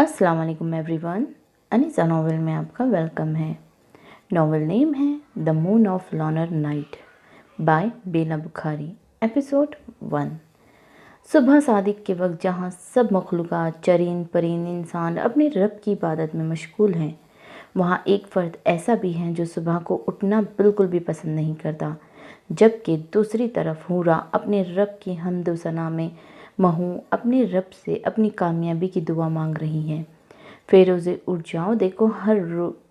अस्सलाम वालेकुम everyone. Anisa novel में आपका वेलकम है। नॉवल नेम है the moon of loner night by Bela Bukhari. Episode 1। सुबह सादिक के वक्त जहाँ सब मखलूक़ात चरीन परीन इंसान अपने रब की इबादत में मशगूल हैं, वहाँ एक फ़र्द ऐसा भी है जो सुबह को उठना बिल्कुल भी पसंद नहीं करता, जबकि दूसरी तरफ हूरा अपने रब की हम्द व सना में महू अपने रब से अपनी कामयाबी की दुआ मांग रही है। फ़िरोज़े उठ जाओ, देखो हर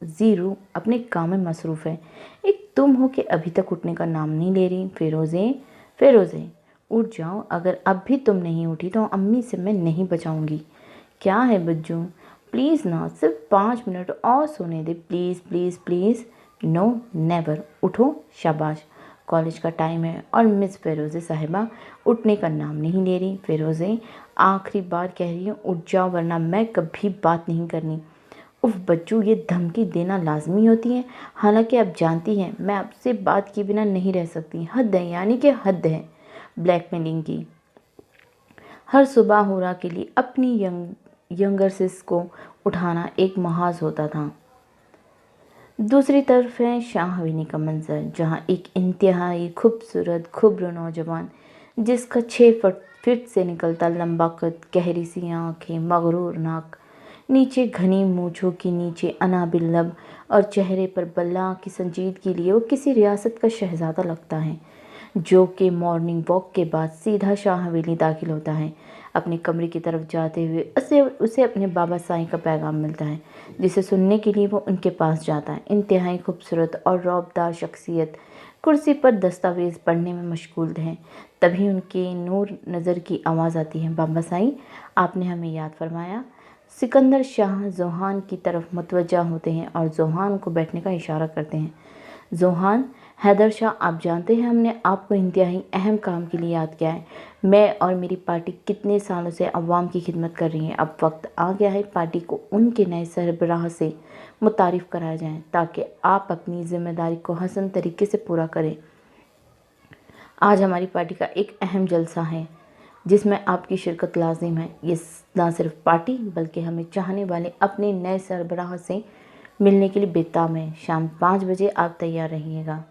ज़ीरू अपने काम में मसरूफ़ है। एक तुम हो कि अभी तक उठने का नाम नहीं ले रही। फ़िरोज़े उठ जाओ, अगर अब भी तुम नहीं उठी तो अम्मी से मैं नहीं बचाऊंगी। क्या है बच्चों, प्लीज़ ना, सिर्फ 5 मिनट और सोने दे, please please please. No never, उठो, शाबाश, कॉलेज का टाइम है। और मिस फ़िरोज़े साहिबा उठने का नाम नहीं ले रही। फ़िरोज़े आखिरी बार कह रही हूँ, उठ जाओ वरना मैं कभी बात नहीं करनी। उफ बच्चू, ये धमकी देना लाजमी होती है, हालांकि आप जानती हैं मैं आपसे बात किए बिना नहीं रह सकती। हद है, यानी कि हद है ब्लैकमेलिंग की। हर सुबह हुरा के लिए अपनी यंगर सिस को उठाना एक महाज होता था। दूसरी तरफ है शाह हवेली का मंजर, जहाँ एक इंतहाई खूबसूरत खुब्र नौजवान, जिसका 6 फीट से निकलता लंबा कद, गहरी सी आँखें, मगरूर नाक, नीचे घनी मूँछों के नीचे अनाबिल लब और चेहरे पर बल्ला की संजीदगी लिए वो किसी रियासत का शहज़ादा लगता है, जो कि मॉर्निंग वॉक के बाद सीधा शाह हवेली दाखिल होता है। अपने कमरे की तरफ जाते हुए उसे अपने बाबा साईं का पैगाम मिलता है, जिसे सुनने के लिए वो उनके पास जाता है। इंतहाई खूबसूरत और रौबदार शख्सियत कुर्सी पर दस्तावेज़ पढ़ने में मशगूल हैं। तभी उनके नूर नज़र की आवाज़ आती है, बाबा साईं, आपने हमें याद फरमाया। सिकंदर शाह जोहान की तरफ मुतवज्जा होते हैं और जोहान को बैठने का इशारा करते हैं। जोहान, हैदर शाह, आप जानते हैं हमने आपको इंतहाई अहम काम के लिए याद किया है। मैं और मेरी पार्टी कितने सालों से अवाम की खिदमत कर रही है। अब वक्त आ गया है पार्टी को उनके नए सरबराह से मुतारिफ़ कराया जाए, ताकि आप अपनी ज़िम्मेदारी को हसन तरीके से पूरा करें। आज हमारी पार्टी का एक अहम जलसा है जिसमें आपकी शिरकत लाजिम है। ये ना सिर्फ पार्टी बल्कि हमें चाहने वाले अपने नए सरबराह से मिलने के लिए बेताब है। शाम 5 बजे आप तैयार रहिएगा।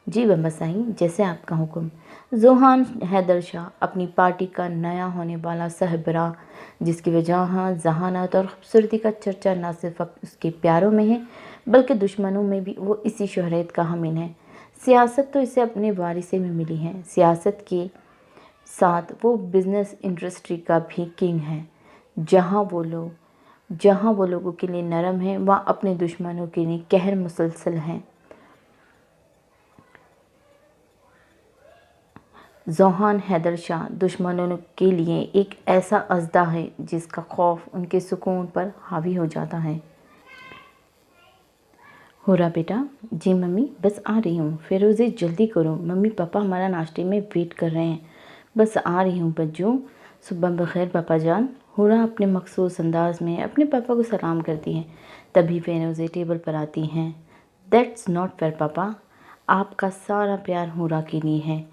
जी बाबा साईं, जैसे आपका हुक्म। जोहान हैदर शाह अपनी पार्टी का नया होने वाला सरबराह, जिसकी वजह जहानत और खूबसूरती का चर्चा न सिर्फ उसके प्यारों में है बल्कि दुश्मनों में भी वो इसी शोहरत का हामिल है। सियासत तो इसे अपने वारिसे में मिली है, सियासत के साथ वो बिज़नेस इंडस्ट्री का भी किंग है। जहाँ वो लोगों के लिए नरम है, वहाँ अपने दुश्मनों के लिए कहर मुसलसल है। जोहान हैदर शाह दुश्मनों के लिए एक ऐसा अज़दा है जिसका खौफ उनके सुकून पर हावी हो जाता है। हुरा बेटा। जी मम्मी, बस आ रही हूँ। फ़िरोज़े जल्दी करो, मम्मी पापा हमारा नाश्ते में वेट कर रहे हैं। बस आ रही हूँ बच्चों। सुबह बखैर पापा जान। हुरा अपने मखसूस अंदाज में अपने पापा को सलाम करती हैं। तभी फ़िरोज़े टेबल पर आती हैं। दैट्स नॉट फेयर पापा, आपका सारा प्यार हुरा के लिए है,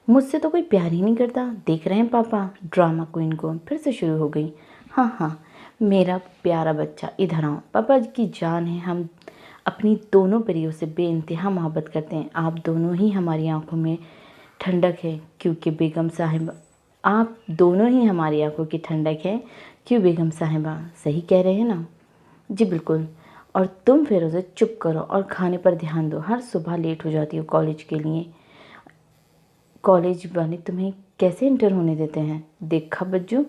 मुझसे तो कोई प्यार ही नहीं करता। देख रहे हैं पापा, ड्रामा क्वीन को फिर से शुरू हो गई। हाँ हाँ, मेरा प्यारा बच्चा, इधर आओ, पापा की जान है, हम अपनी दोनों परियों से बेइंतहा मोहब्बत करते हैं। आप दोनों ही हमारी आंखों में ठंडक है, क्योंकि बेगम साहिबा, आप दोनों ही हमारी आंखों की ठंडक है, क्यों बेगम साहिबा, सही कह रहे हैं ना? जी बिल्कुल। और तुम फ़िरोज़े चुप करो और खाने पर ध्यान दो। हर सुबह लेट हो जाती हो कॉलेज के लिए। कॉलेज वाले तुम्हें कैसे इंटर होने देते हैं? देखा बच्चों,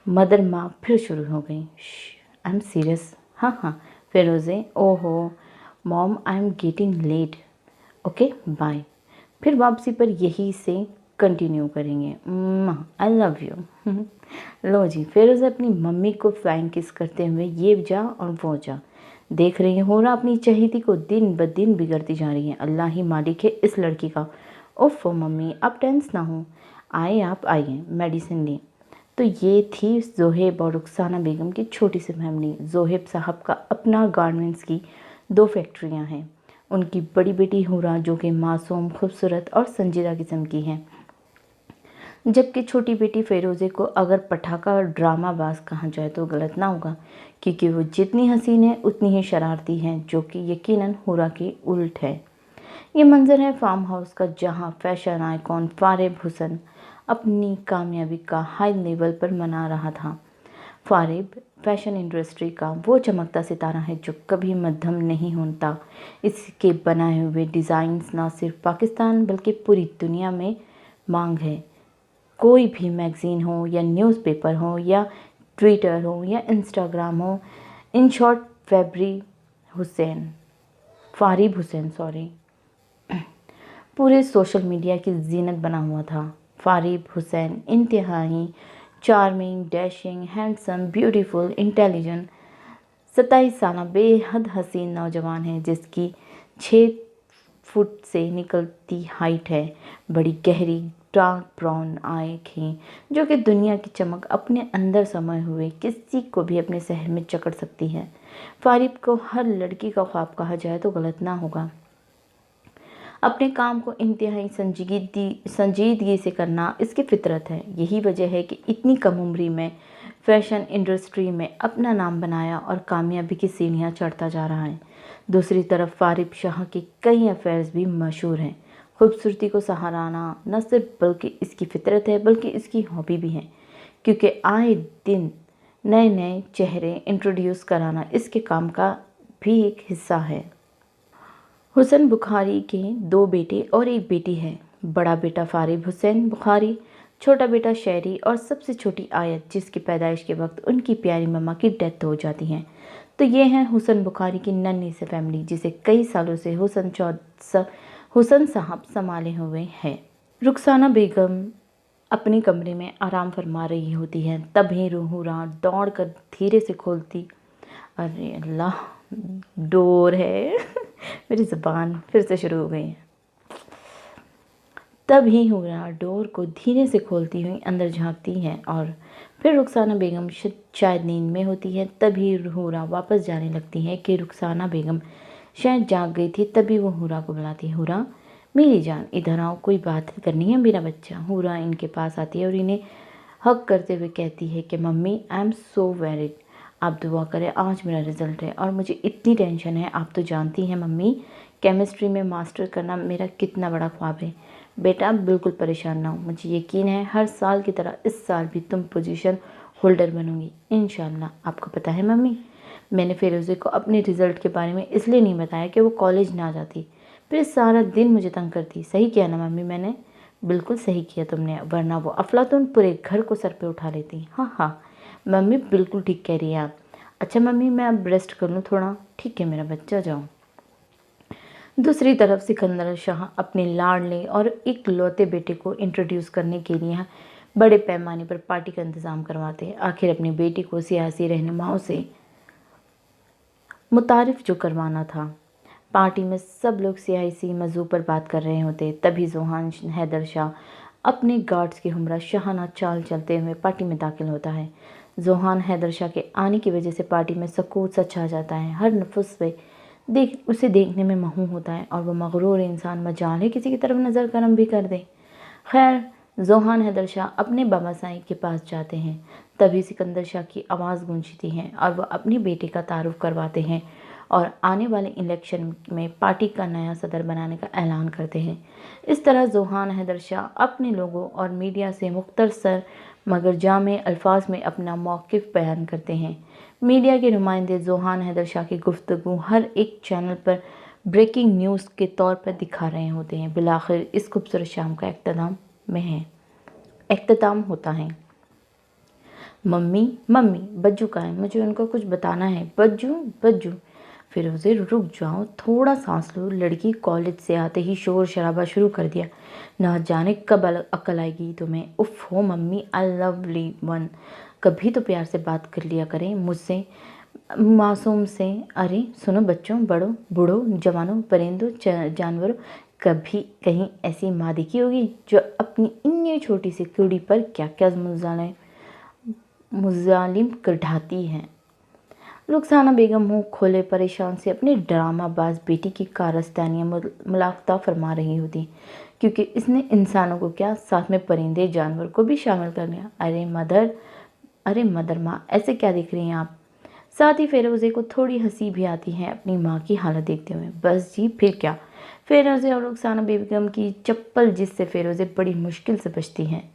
मदर माँ फिर शुरू हो गई। I am serious. हाँ हाँ फ़िरोज़े, ओहो mom, I am getting late, okay bye. फिर वापसी पर यही से कंटिन्यू करेंगे। I love you. लो जी, फ़िरोज़े अपनी मम्मी को फ्लाइंग किस करते हुए ये जा और वो जा देख रही है। हो रहा अपनी चहेती को दिन ब दिन बिगड़ती जा रही है। अल्लाह ही मालिक है इस लड़की का। ओफ़ो मम्मी, आप टेंस ना हो, आप आइए मेडिसिन लें। तो ये थी ज़ोहेब और रुखसाना बेगम की छोटी सी फैमिली। ज़ोहेब साहब का अपना गारमेंट्स की 2 फैक्ट्रियां हैं। उनकी बड़ी बेटी हुरा, जो कि मासूम, खूबसूरत और संजीदा किस्म की है। जबकि छोटी बेटी फ़िरोज़े को अगर पटाखा और ड्रामा बाज कहा जाए तो गलत ना होगा, क्योंकि वो जितनी हसीन है उतनी ही शरारती है, जो कि यकीनन हुरा के उल्ट है। ये मंजर है फार्म हाउस का, जहाँ फैशन आइकॉन फारिब हुसैन अपनी कामयाबी का हाई लेवल पर मना रहा था। फारिब फैशन इंडस्ट्री का वो चमकता सितारा है जो कभी मध्यम नहीं होता। इसके बनाए हुए डिज़ाइंस न सिर्फ पाकिस्तान बल्कि पूरी दुनिया में मांग है। कोई भी मैगज़ीन हो या न्यूज़पेपर हो या ट्विटर हो या इंस्टाग्राम हो, इन शॉर्ट फारिब हुसैन पूरे सोशल मीडिया की जीनत बना हुआ था। फारिब हुसैन इंतहाई charming, dashing, handsome, beautiful, intelligent 27 साल बेहद हसीन नौजवान है, जिसकी 6 फुट से निकलती हाइट है, बड़ी गहरी डार्क ब्राउन आँखें जो कि दुनिया की चमक अपने अंदर समाये हुए किसी को भी अपने शहर में जकड़ सकती है। फारिब को हर लड़की का ख्वाब कहा जाए तो गलत ना होगा। अपने काम को इंतहाई संजीदगी से करना इसकी फितरत है। यही वजह है कि इतनी कम उम्री में फैशन इंडस्ट्री में अपना नाम बनाया और कामयाबी की सीढ़ियाँ चढ़ता जा रहा है। दूसरी तरफ फारिब शाह के कई अफेयर्स भी मशहूर हैं। खूबसूरती को सहाराना न सिर्फ बल्कि इसकी फितरत है बल्कि इसकी हॉबी भी है, क्योंकि आए दिन नए नए चेहरे इंट्रोड्यूस कराना इसके काम का भी एक हिस्सा है। हुसैन बुखारी के 2 बेटे और 1 बेटी है। बड़ा बेटा फारिब हुसैन बुखारी, छोटा बेटा शहरी और सबसे छोटी आयत, जिसकी पैदाइश के वक्त उनकी प्यारी मम्मा की डेथ हो जाती है। तो ये हैं हुसैन बुखारी की नन्ही सी फैमिली, जिसे कई सालों से हुसैन साहब संभाले हुए हैं। रुखसाना बेगम अपने कमरे में आराम फरमा रही होती है, तभी हुरा दौड़ कर धीरे से खोलती, अरे अल्लाह, डोर है मेरी ज़बान फिर से शुरू हो गई है। तभी हुरा डोर को धीरे से खोलती हुई अंदर झांकती है और फिर रुखसाना बेगम शायद नींद में होती है। तभी हुरा वापस जाने लगती है कि रुखसाना बेगम शायद जाग गई थी। तभी वो हुरा को बुलाती है, हुरा मेरी जान इधर आओ, कोई बात करनी है मेरा बच्चा। हुरा इनके पास आती है और इन्हें हक करते हुए कहती है कि mummy I am so varied, आप दुआ करें, आज मेरा रिज़ल्ट है और मुझे इतनी टेंशन है। आप तो जानती हैं मम्मी, केमिस्ट्री में मास्टर करना मेरा कितना बड़ा ख्वाब है। बेटा बिल्कुल परेशान ना हो, मुझे यकीन है हर साल की तरह इस साल भी तुम पोजीशन होल्डर बनोगी इंशाल्लाह। आपको पता है मम्मी, मैंने फ़िरोज़े को अपने रिज़ल्ट के बारे में इसलिए नहीं बताया कि वो कॉलेज ना जाती, फिर सारा दिन मुझे तंग करती। सही किया ना मम्मी मैंने? बिल्कुल सही किया तुमने, वरना वो अफलातून पूरे घर को सर पे उठा लेती। हाँ हाँ मम्मी बिल्कुल ठीक कह रही हैं आप। अच्छा मम्मी मैं अब रेस्ट कर लूँ थोड़ा? ठीक है मेरा बच्चा, जाओ। दूसरी तरफ सिकंदर शाह अपने लाडले और इकलौते बेटे को इंट्रोड्यूस करने के लिए बड़े पैमाने पर पार्टी का इंतज़ाम करवाते हैं। आखिर अपनी बेटी को सियासी रहनुमाओं से मुतारिफ जो करवाना था। पार्टी में सब लोग सियासी मौजू पर बात कर रहे होते, तभी जोहान हैदर शाह अपने गार्ड्स की हमरा शाहाना चाल चलते हुए पार्टी में दाखिल होता है। जोहान हैदर शाह के आने की वजह से पार्टी में सकूत सा छा जाता है। हर नफस पे उसे देखने में महू होता है और वो मगरूर इंसान मजाल है किसी की तरफ नज़र करम भी कर दे। खैर जोहान हैदर शाह अपने बाबा साईं के पास जाते हैं। तभी सिकंदर शाह की आवाज़ गूंजती है और वह अपने बेटे का तारुफ करवाते हैं और आने वाले इलेक्शन में पार्टी का नया सदर बनाने का ऐलान करते हैं। इस तरह जोहान हैदर शाह अपने लोगों और मीडिया से मुख्तसर मगर जामे अल्फाज में अपना मौक़िफ़ बयान करते हैं। मीडिया के नुमाइंदे जोहान हैदर शाह की गुफ्तगू हर एक चैनल पर ब्रेकिंग न्यूज़ के तौर पर दिखा रहे होते हैं। बिलाखिर इस खूबसूरत शाम का इख्तिताम होता है। मम्मी मम्मी बज्जू का है, मुझे उनको कुछ बताना है। बज्जू बज्जू फ़िरोज़े रुक जाओ, थोड़ा सांस लो। लड़की कॉलेज से आते ही शोर शराबा शुरू कर दिया, ना जाने कब अकल आएगी तुम्हें। उफ हो मम्मी, आई लवली वन, कभी तो प्यार से बात कर लिया करें मुझसे, मासूम से। अरे सुनो बच्चों, बड़ों बूढ़ों जवानों परिंदों जानवरों, कभी कहीं ऐसी माँ दिखी होगी जो अपनी इतनी छोटी सी कीड़ी पर क्या क्या मुजालिम ढाती है। रुखसाना बेगम मुँह खोले परेशान से अपनी ड्रामाबाज बेटी की कारस्तानियाँ मुलाफ्ता फरमा रही होती, क्योंकि इसने इंसानों को क्या, साथ में परिंदे जानवर को भी शामिल कर लिया। अरे मदर माँ, ऐसे क्या देख रही हैं आप? साथ ही फेरोज़े को थोड़ी हंसी भी आती है अपनी माँ की हालत देखते हुए। बस जी, फिर क्या। फेरोज़े और रुखसाना बेगम की चप्पल जिससे फेरोज़े बड़ी मुश्किल से बचती हैं।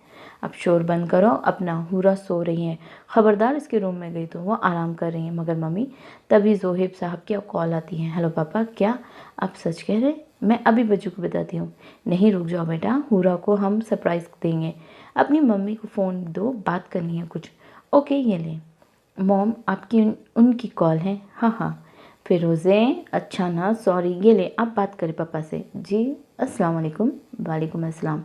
अब शोर बंद करो अपना, हुरा सो रही है, खबरदार इसके रूम में गई तो वो आराम कर रही है। मगर मम्मी, तभी जोहेब साहब की कॉल आती है। हेलो पापा, क्या आप सच कह रहे? मैं अभी बच्चों को बताती हूँ। नहीं, रुक जाओ बेटा, हुरा को हम सरप्राइज़ देंगे। अपनी मम्मी को फ़ोन दो, बात करनी है कुछ। ओके, ये ले मॉम, आपकी उनकी कॉल है। हाँ हाँ। फिरोज़े, अच्छा ना, सॉरी, ये ले आप बात करें पापा से। जी, अस्सलाम वालेकुम। वालेकुम अस्सलाम।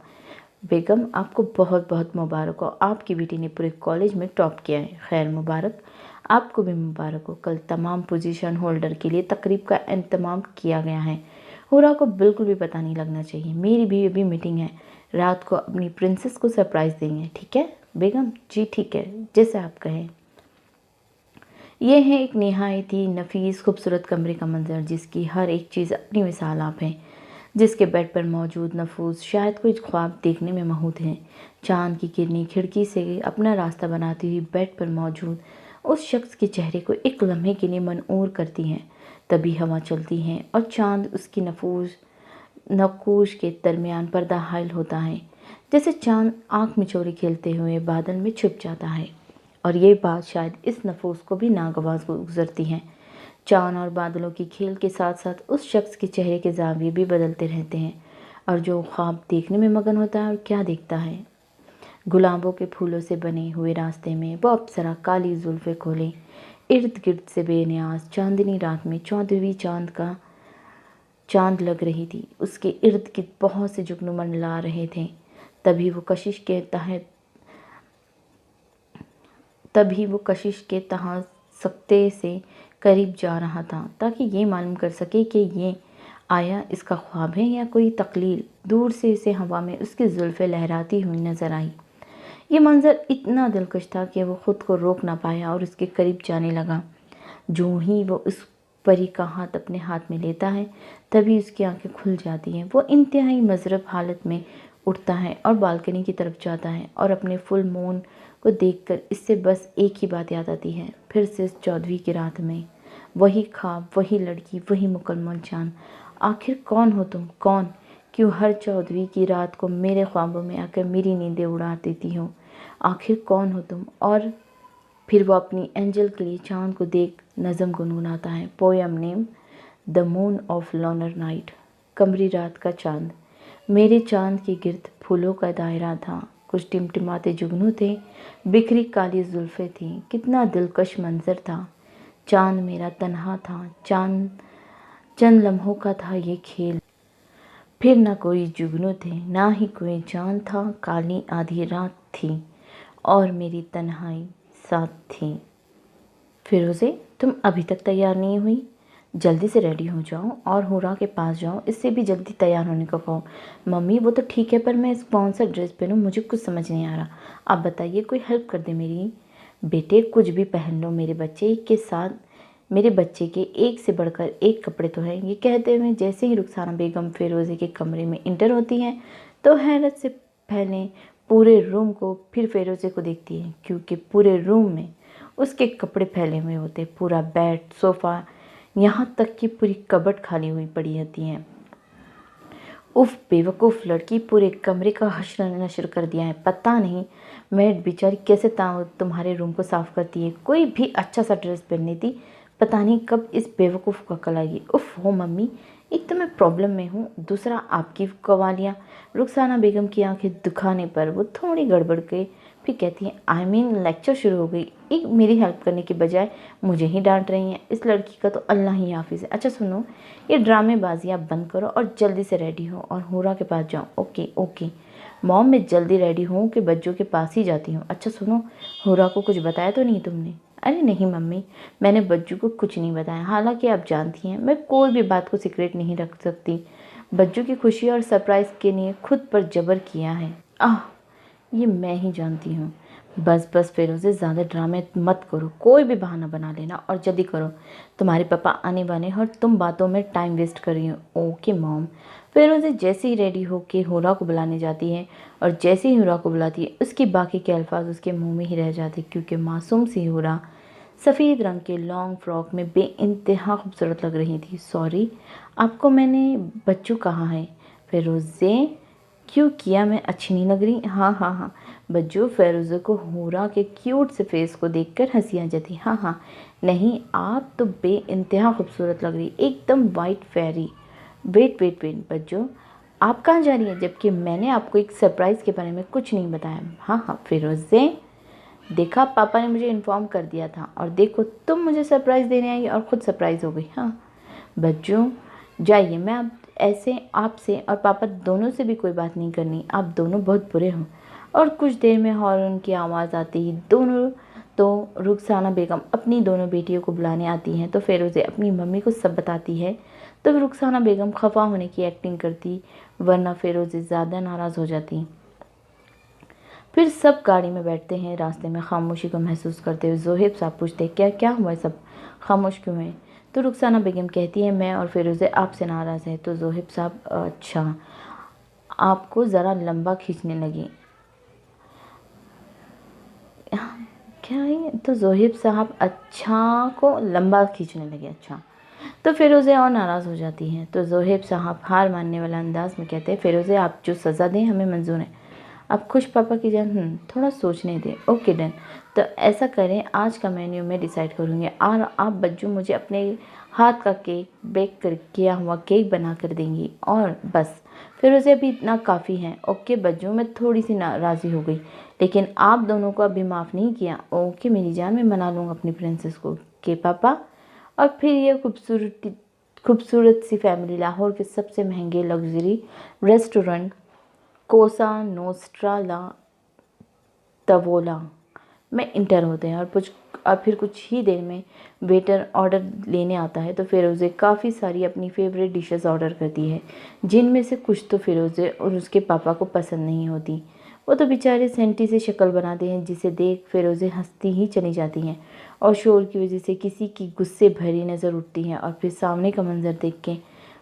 बेगम, आपको बहुत बहुत मुबारक हो, आपकी बेटी ने पूरे कॉलेज में टॉप किया है। खैर मुबारक, आपको भी मुबारक हो। कल तमाम पोजीशन होल्डर के लिए तकरीब का इंतमाम किया गया है। हुरा को बिल्कुल भी पता नहीं लगना चाहिए। मेरी भी अभी मीटिंग है, रात को अपनी प्रिंसेस को सरप्राइज़ देंगे। ठीक है बेगम? जी ठीक है, जैसे आप कहें। यह है एक नहायत ही नफीस खूबसूरत कमरे का मंजर, जिसकी हर एक चीज़ अपनी मिसाल आप है। जिसके बेड पर मौजूद नफूस शायद कोई ख्वाब देखने में महूद है। चांद की किरणें खिड़की से अपना रास्ता बनाती हुई बेड पर मौजूद उस शख्स के चेहरे को एक लम्हे के लिए मनऊर करती हैं। तभी हवा चलती है और चांद उसकी नकूश के दरमियान पर्दा हायल होता है। जैसे चांद आंख मिचोली खेलते हुए बादल में छुप जाता है। और ये बात शायद इस नफूस को भी नागवार गुजरती है। चांद और बादलों की खेल के साथ साथ उस शख्स के चेहरे के ज़ाविये भी बदलते रहते हैं, और जो ख्वाब देखने में मगन होता है और क्या देखता है। गुलाबों के फूलों से बने हुए रास्ते में वो अप्सरा काली जुल्फ़े खोले इर्द गिर्द से बेनियाज चांदनी रात में 14वीं चांद लग रही थी। उसके इर्द गिर्द बहुत से जुगनू मंडला रहे थे। तभी वो कशिश के तहत सख्ते से करीब जा रहा था, ताकि ये मालूम कर सके कि ये आया इसका ख्वाब है या कोई तकलील। दूर से इसे हवा में उसकी जुल्फ़ें लहराती हुई नजर आई। ये मंजर इतना दिलकश था कि वो खुद को रोक ना पाया और उसके करीब जाने लगा। जो ही वो उस परी का हाथ अपने हाथ में लेता है, तभी उसकी आंखें खुल जाती हैं। वो इंतहाई मजरब हालत में उठता है और बालकनी की तरफ जाता है, और अपने फुल मून को देखकर इससे बस एक ही बात याद आती है। फिर से इस 14वीं की रात में वही ख्वाब, वही लड़की, वही मुकम्मल चांद। आखिर कौन हो तुम? कौन? क्यों हर 14वीं की रात को मेरे ख्वाबों में आकर मेरी नींदें उड़ा देती हो? आखिर कौन हो तुम? और फिर वो अपनी एंजल के लिए चांद को देख नज़म गुनगुनाता है। Poem name the moon of loner night. कमरी रात का चांद। मेरे चांद के गिर्द फूलों का दायरा था। कुछ टिमटिमाते जुगनू थे, बिखरी काली जुल्फ़ें थीं। कितना दिलकश मंजर था। चांद मेरा तन्हा था। चंद लम्हों का था ये खेल। फिर ना कोई जुगनू थे, ना ही कोई चांद था। काली आधी रात थी और मेरी तन्हाई साथ थी। फिरोज़े, तुम अभी तक तैयार नहीं हुई? जल्दी से रेडी हो जाओ और हुरा के पास जाओ, इससे भी जल्दी तैयार होने को कहो। मम्मी, वो तो ठीक है, पर मैं इस कौन सा ड्रेस पहनूं, मुझे कुछ समझ नहीं आ रहा। आप बताइए, कोई हेल्प कर दे मेरी। बेटे, कुछ भी पहन लो, मेरे बच्चे के एक से बढ़कर एक कपड़े तो हैं। ये कहते हुए जैसे ही रुखसाना बेगम फिरोज़े के कमरे में इंटर होती हैं, तो हैरत से पहले पूरे रूम को, फिर फिरोज़े को देखती है, क्योंकि पूरे रूम में उसके कपड़े फैले हुए होते। पूरा बेड, सोफ़ा, यहाँ तक कि पूरी कबर्ड खाली हुई पड़ी होती हैं। उफ, बेवकूफ़ लड़की, पूरे कमरे का हश्र नशर कर दिया है। पता नहीं मेड बेचारी कैसे तुम्हारे रूम को साफ़ करती है। कोई भी अच्छा सा ड्रेस पहननी थी, पता नहीं कब इस बेवकूफ़ को अकल आएगी। उफ हो मम्मी, एक तो मैं प्रॉब्लम में हूँ, दूसरा आपकी कवालियाँ। रुखसाना बेगम की आंखें दुखाने पर वो थोड़ी गड़बड़ के फिर कहती हैं, लेक्चर शुरू हो गई। एक मेरी हेल्प करने की बजाय मुझे ही डांट रही हैं। इस लड़की का तो अल्लाह ही हाफिज़ है। अच्छा सुनो, ये ड्रामेबाजी आप बंद करो और जल्दी से रेडी हो और हुरा के पास जाओ। ओके ओके मॉम, मैं जल्दी रेडी हूँ कि बच्चों के पास ही जाती हूँ। अच्छा सुनो, हुरा को कुछ बताया तो नहीं तुमने? अरे नहीं मम्मी, मैंने बच्चों को कुछ नहीं बताया। हालांकि आप जानती हैं, मैं कोई भी बात को सीक्रेट नहीं रख सकती। बच्चों की खुशी और सरप्राइज़ के लिए खुद पर जबर किया है। ये मैं ही जानती हूँ। बस बस फिरोज़े, ज़्यादा ड्रामे मत करो, कोई भी बहाना बना लेना और जल्दी करो। तुम्हारे पापा आने वाले हैं और तुम बातों में टाइम वेस्ट कर रही हो। Okay mom. फ़िरोज़े जैसे ही रेडी होके हुरा को बुलाने जाती है और जैसे ही हुरा को बुलाती है उसके बाकी के अल्फाज उसके मुंह में ही रह जाते, क्योंकि मासूम सी हुरा सफ़ेद रंग के लॉन्ग फ्रॉक में बेइंतहा खूबसूरत लग रही थी। सॉरी, आपको मैंने बच्चू कहा है। फ़िरोज़े, क्यों किया, मैं अच्छी नहीं लग रही? हाँ हाँ हाँ। बच्चू फ़िरोज़े को हुरा के क्यूट से फेस को देखकर हंसी आ जाती। हाँ हाँ, नहीं आप तो बेइंतहा खूबसूरत लग रही, एकदम वाइट फेरी। वेट वेट वेट बच्चू, आप कहाँ जा रही हैं, जबकि मैंने आपको एक सरप्राइज़ के बारे में कुछ नहीं बताया। हाँ हाँ फ़िरोज़े, देखा, पापा ने मुझे इन्फॉर्म कर दिया था और देखो तुम मुझे सरप्राइज़ देने आई और ख़ुद सरप्राइज़ हो गई। हाँ बच्चों, जाइए, मैं अब ऐसे आपसे और पापा दोनों से भी कोई बात नहीं करनी, आप दोनों बहुत बुरे हो। और कुछ देर में हॉर्न की आवाज़ आती ही दोनों तो रुखसाना बेगम अपनी दोनों बेटियों को बुलाने आती हैं। तो फ़िरोज़े अपनी मम्मी को सब बताती है। तो रुखसाना बेगम खफा होने की एक्टिंग करती, वरना फ़िरोज़े ज़्यादा नाराज़ हो जाती। फिर सब गाड़ी में बैठते हैं। रास्ते में खामोशी को महसूस करते हुए ज़ोहेब साहब पूछते हैं, क्या क्या हुआ, सब खामोश क्यों हैं? तो रुखसाना बेगम कहती है, मैं और फ़िरोज़े आपसे नाराज़ हैं। तो ज़ोहेब साहब, अच्छा, आपको ज़रा लंबा खींचने लगी क्या है? तो ज़ोहेब साहब अच्छा को लंबा खींचने लगे। अच्छा, तो फ़िरोज़े और नाराज़ हो जाती हैं। तो ज़ोहेब साहब हार मानने वाला अंदाज में कहते हैं, फ़िरोज़े आप जो सज़ा दें हमें मंजूर है। आप खुश पापा की जान? थोड़ा सोचने दें। Okay done. तो ऐसा करें, आज का मेन्यू मैं डिसाइड करूँगी और आप बच्चों मुझे अपने हाथ का केक बेक कर किया हुआ केक बना कर देंगी और बस। फ़िरोज़े अभी इतना काफ़ी है। ओके बच्चों, मैं थोड़ी सी नाराज़ी हो गई, लेकिन आप दोनों को अभी माफ़ नहीं किया। ओके मेरी जान, मैं मना लूँगा अपनी प्रिंसेस को। के पापा। और फिर ये खूबसूरत सी फैमिली लाहौर के सबसे महंगे लग्जरी रेस्टोरेंट कोसा नोस्ट्रा ला तवोला में इंटर होते हैं और फिर कुछ ही देर में वेटर ऑर्डर लेने आता है। तो फ़िरोज़े काफ़ी सारी अपनी फेवरेट डिशेस ऑर्डर करती है, जिनमें से कुछ तो फ़िरोज़े और उसके पापा को पसंद नहीं होती। वो तो बेचारे सेंटी से शक्ल बनाते हैं, जिसे देख फ़िरोज़े हंसती ही चली जाती हैं और शोर की वजह से किसी की गुस्से भरी नज़र उठती हैं और फिर सामने का मंजर देख के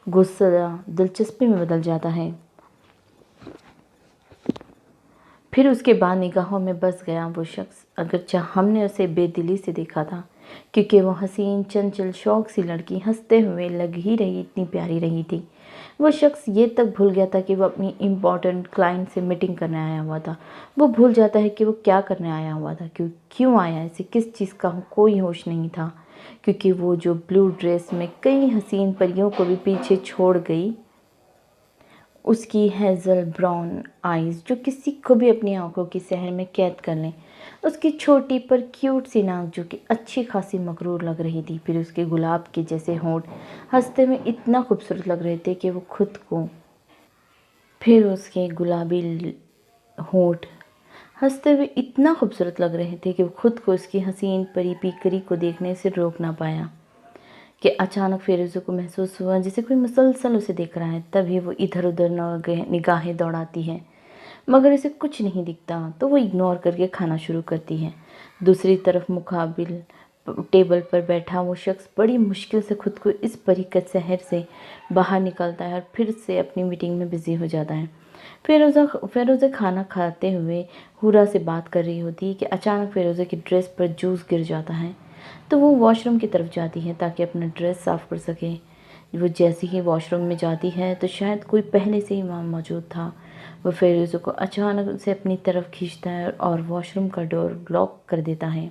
गुस्सा दिलचस्पी में बदल जाता है। फिर उसके बाद निगाहों में बस गया वो शख्स, अगरचे हमने उसे बेदिली से देखा था, क्योंकि वो हसीन चंचल शौक सी लड़की हंसते हुए लग ही रही इतनी प्यारी रही थी। वो शख्स ये तक भूल गया था कि वो अपनी इम्पॉर्टेंट क्लाइंट से मीटिंग करने आया हुआ था। वो भूल जाता है कि वो क्या करने आया हुआ था, क्यों आया, इसे किस चीज़ का कोई होश नहीं था, क्योंकि वो जो ब्लू ड्रेस में कई हसीन परियों को भी पीछे छोड़ गई, उसकी हेज़ल ब्राउन आइज़ जो किसी को भी अपनी आंखों की सहर में कैद कर लें, उसकी छोटी पर क्यूट सी नाक जो कि अच्छी खासी मगरूर लग रही थी, फिर उसके गुलाब के जैसे होंठ हंसते में इतना खूबसूरत लग रहे थे कि वो खुद को फिर उसके गुलाबी होंठ हंसते हुए इतना खूबसूरत लग रहे थे कि वो खुद को उसकी हसीन परी पीकरी को देखने से रोक ना पाया कि अचानक फ़िरोज़े को महसूस हुआ जैसे कोई मुसलसल उसे देख रहा है। तभी वो इधर उधर निगाहें दौड़ाती है, मगर इसे कुछ नहीं दिखता, तो वो इग्नोर करके खाना शुरू करती है। दूसरी तरफ मुकाबिल टेबल पर बैठा वो शख्स बड़ी मुश्किल से खुद को इस परिकत शहर से बाहर निकलता है और फिर से अपनी मीटिंग में बिज़ी हो जाता है। फ़िरोज़े खाना खाते हुए हुरा से बात कर रही होती है कि अचानक फ़िरोज़े की ड्रेस पर जूस गिर जाता है। तो वो वॉशरूम की तरफ जाती है ताकि अपना ड्रेस साफ़ कर सके। वो जैसे ही वॉशरूम में जाती है तो शायद कोई पहले से ही वहाँ मौजूद था। वो फ़िरोज़े को अचानक उसे अपनी तरफ खींचता है और वॉशरूम का डोर लॉक कर देता है।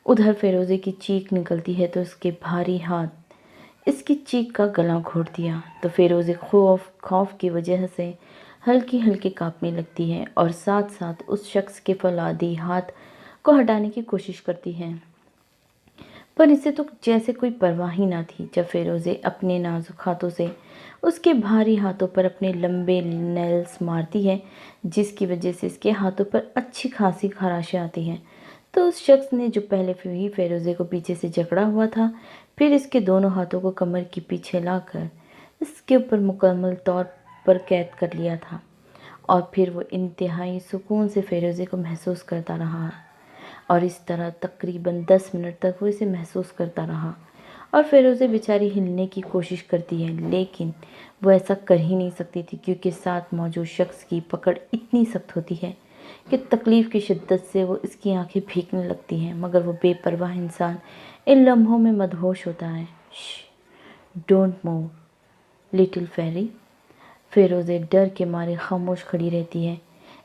उधर फ़िरोज़े की चीख निकलती है तो उसके भारी हाथ इसकी चीख का गला घोट दिया। तो फ़िरोज़े खौफ की वजह से हल्की हल्की काँपने लगती है और साथ साथ उस शख्स के फौलादी हाथ को हटाने की कोशिश करती है, पर इसे तो जैसे कोई परवाह ही ना थी। जब फ़िरोज़े अपने नाजुक हाथों से उसके भारी हाथों पर अपने लंबे नेल्स मारती है, जिसकी वजह से इसके हाथों पर अच्छी खासी खराशें आती हैं, तो उस शख्स ने जो पहले ही फ़िरोज़े को पीछे से जकड़ा हुआ था, फिर इसके दोनों हाथों को कमर के पीछे लाकर इसके ऊपर मुकम्मल तौर पर कैद कर लिया था। और फिर वो इंतहाई सुकून से फ़िरोज़े को महसूस करता रहा और इस तरह तकरीबन 10 मिनट तक वो इसे महसूस करता रहा। और फ़िरोज़े बेचारी हिलने की कोशिश करती है, लेकिन वो ऐसा कर ही नहीं सकती थी क्योंकि साथ मौजूद शख्स की पकड़ इतनी सख्त होती है कि तकलीफ़ की शिद्दत से वो इसकी आंखें भीगने लगती हैं, मगर वो बेपरवाह इंसान इन लम्हों में मदहोश होता है। Don't move little fairy. फ़िरोज़े डर के मारे खामोश खड़ी रहती है।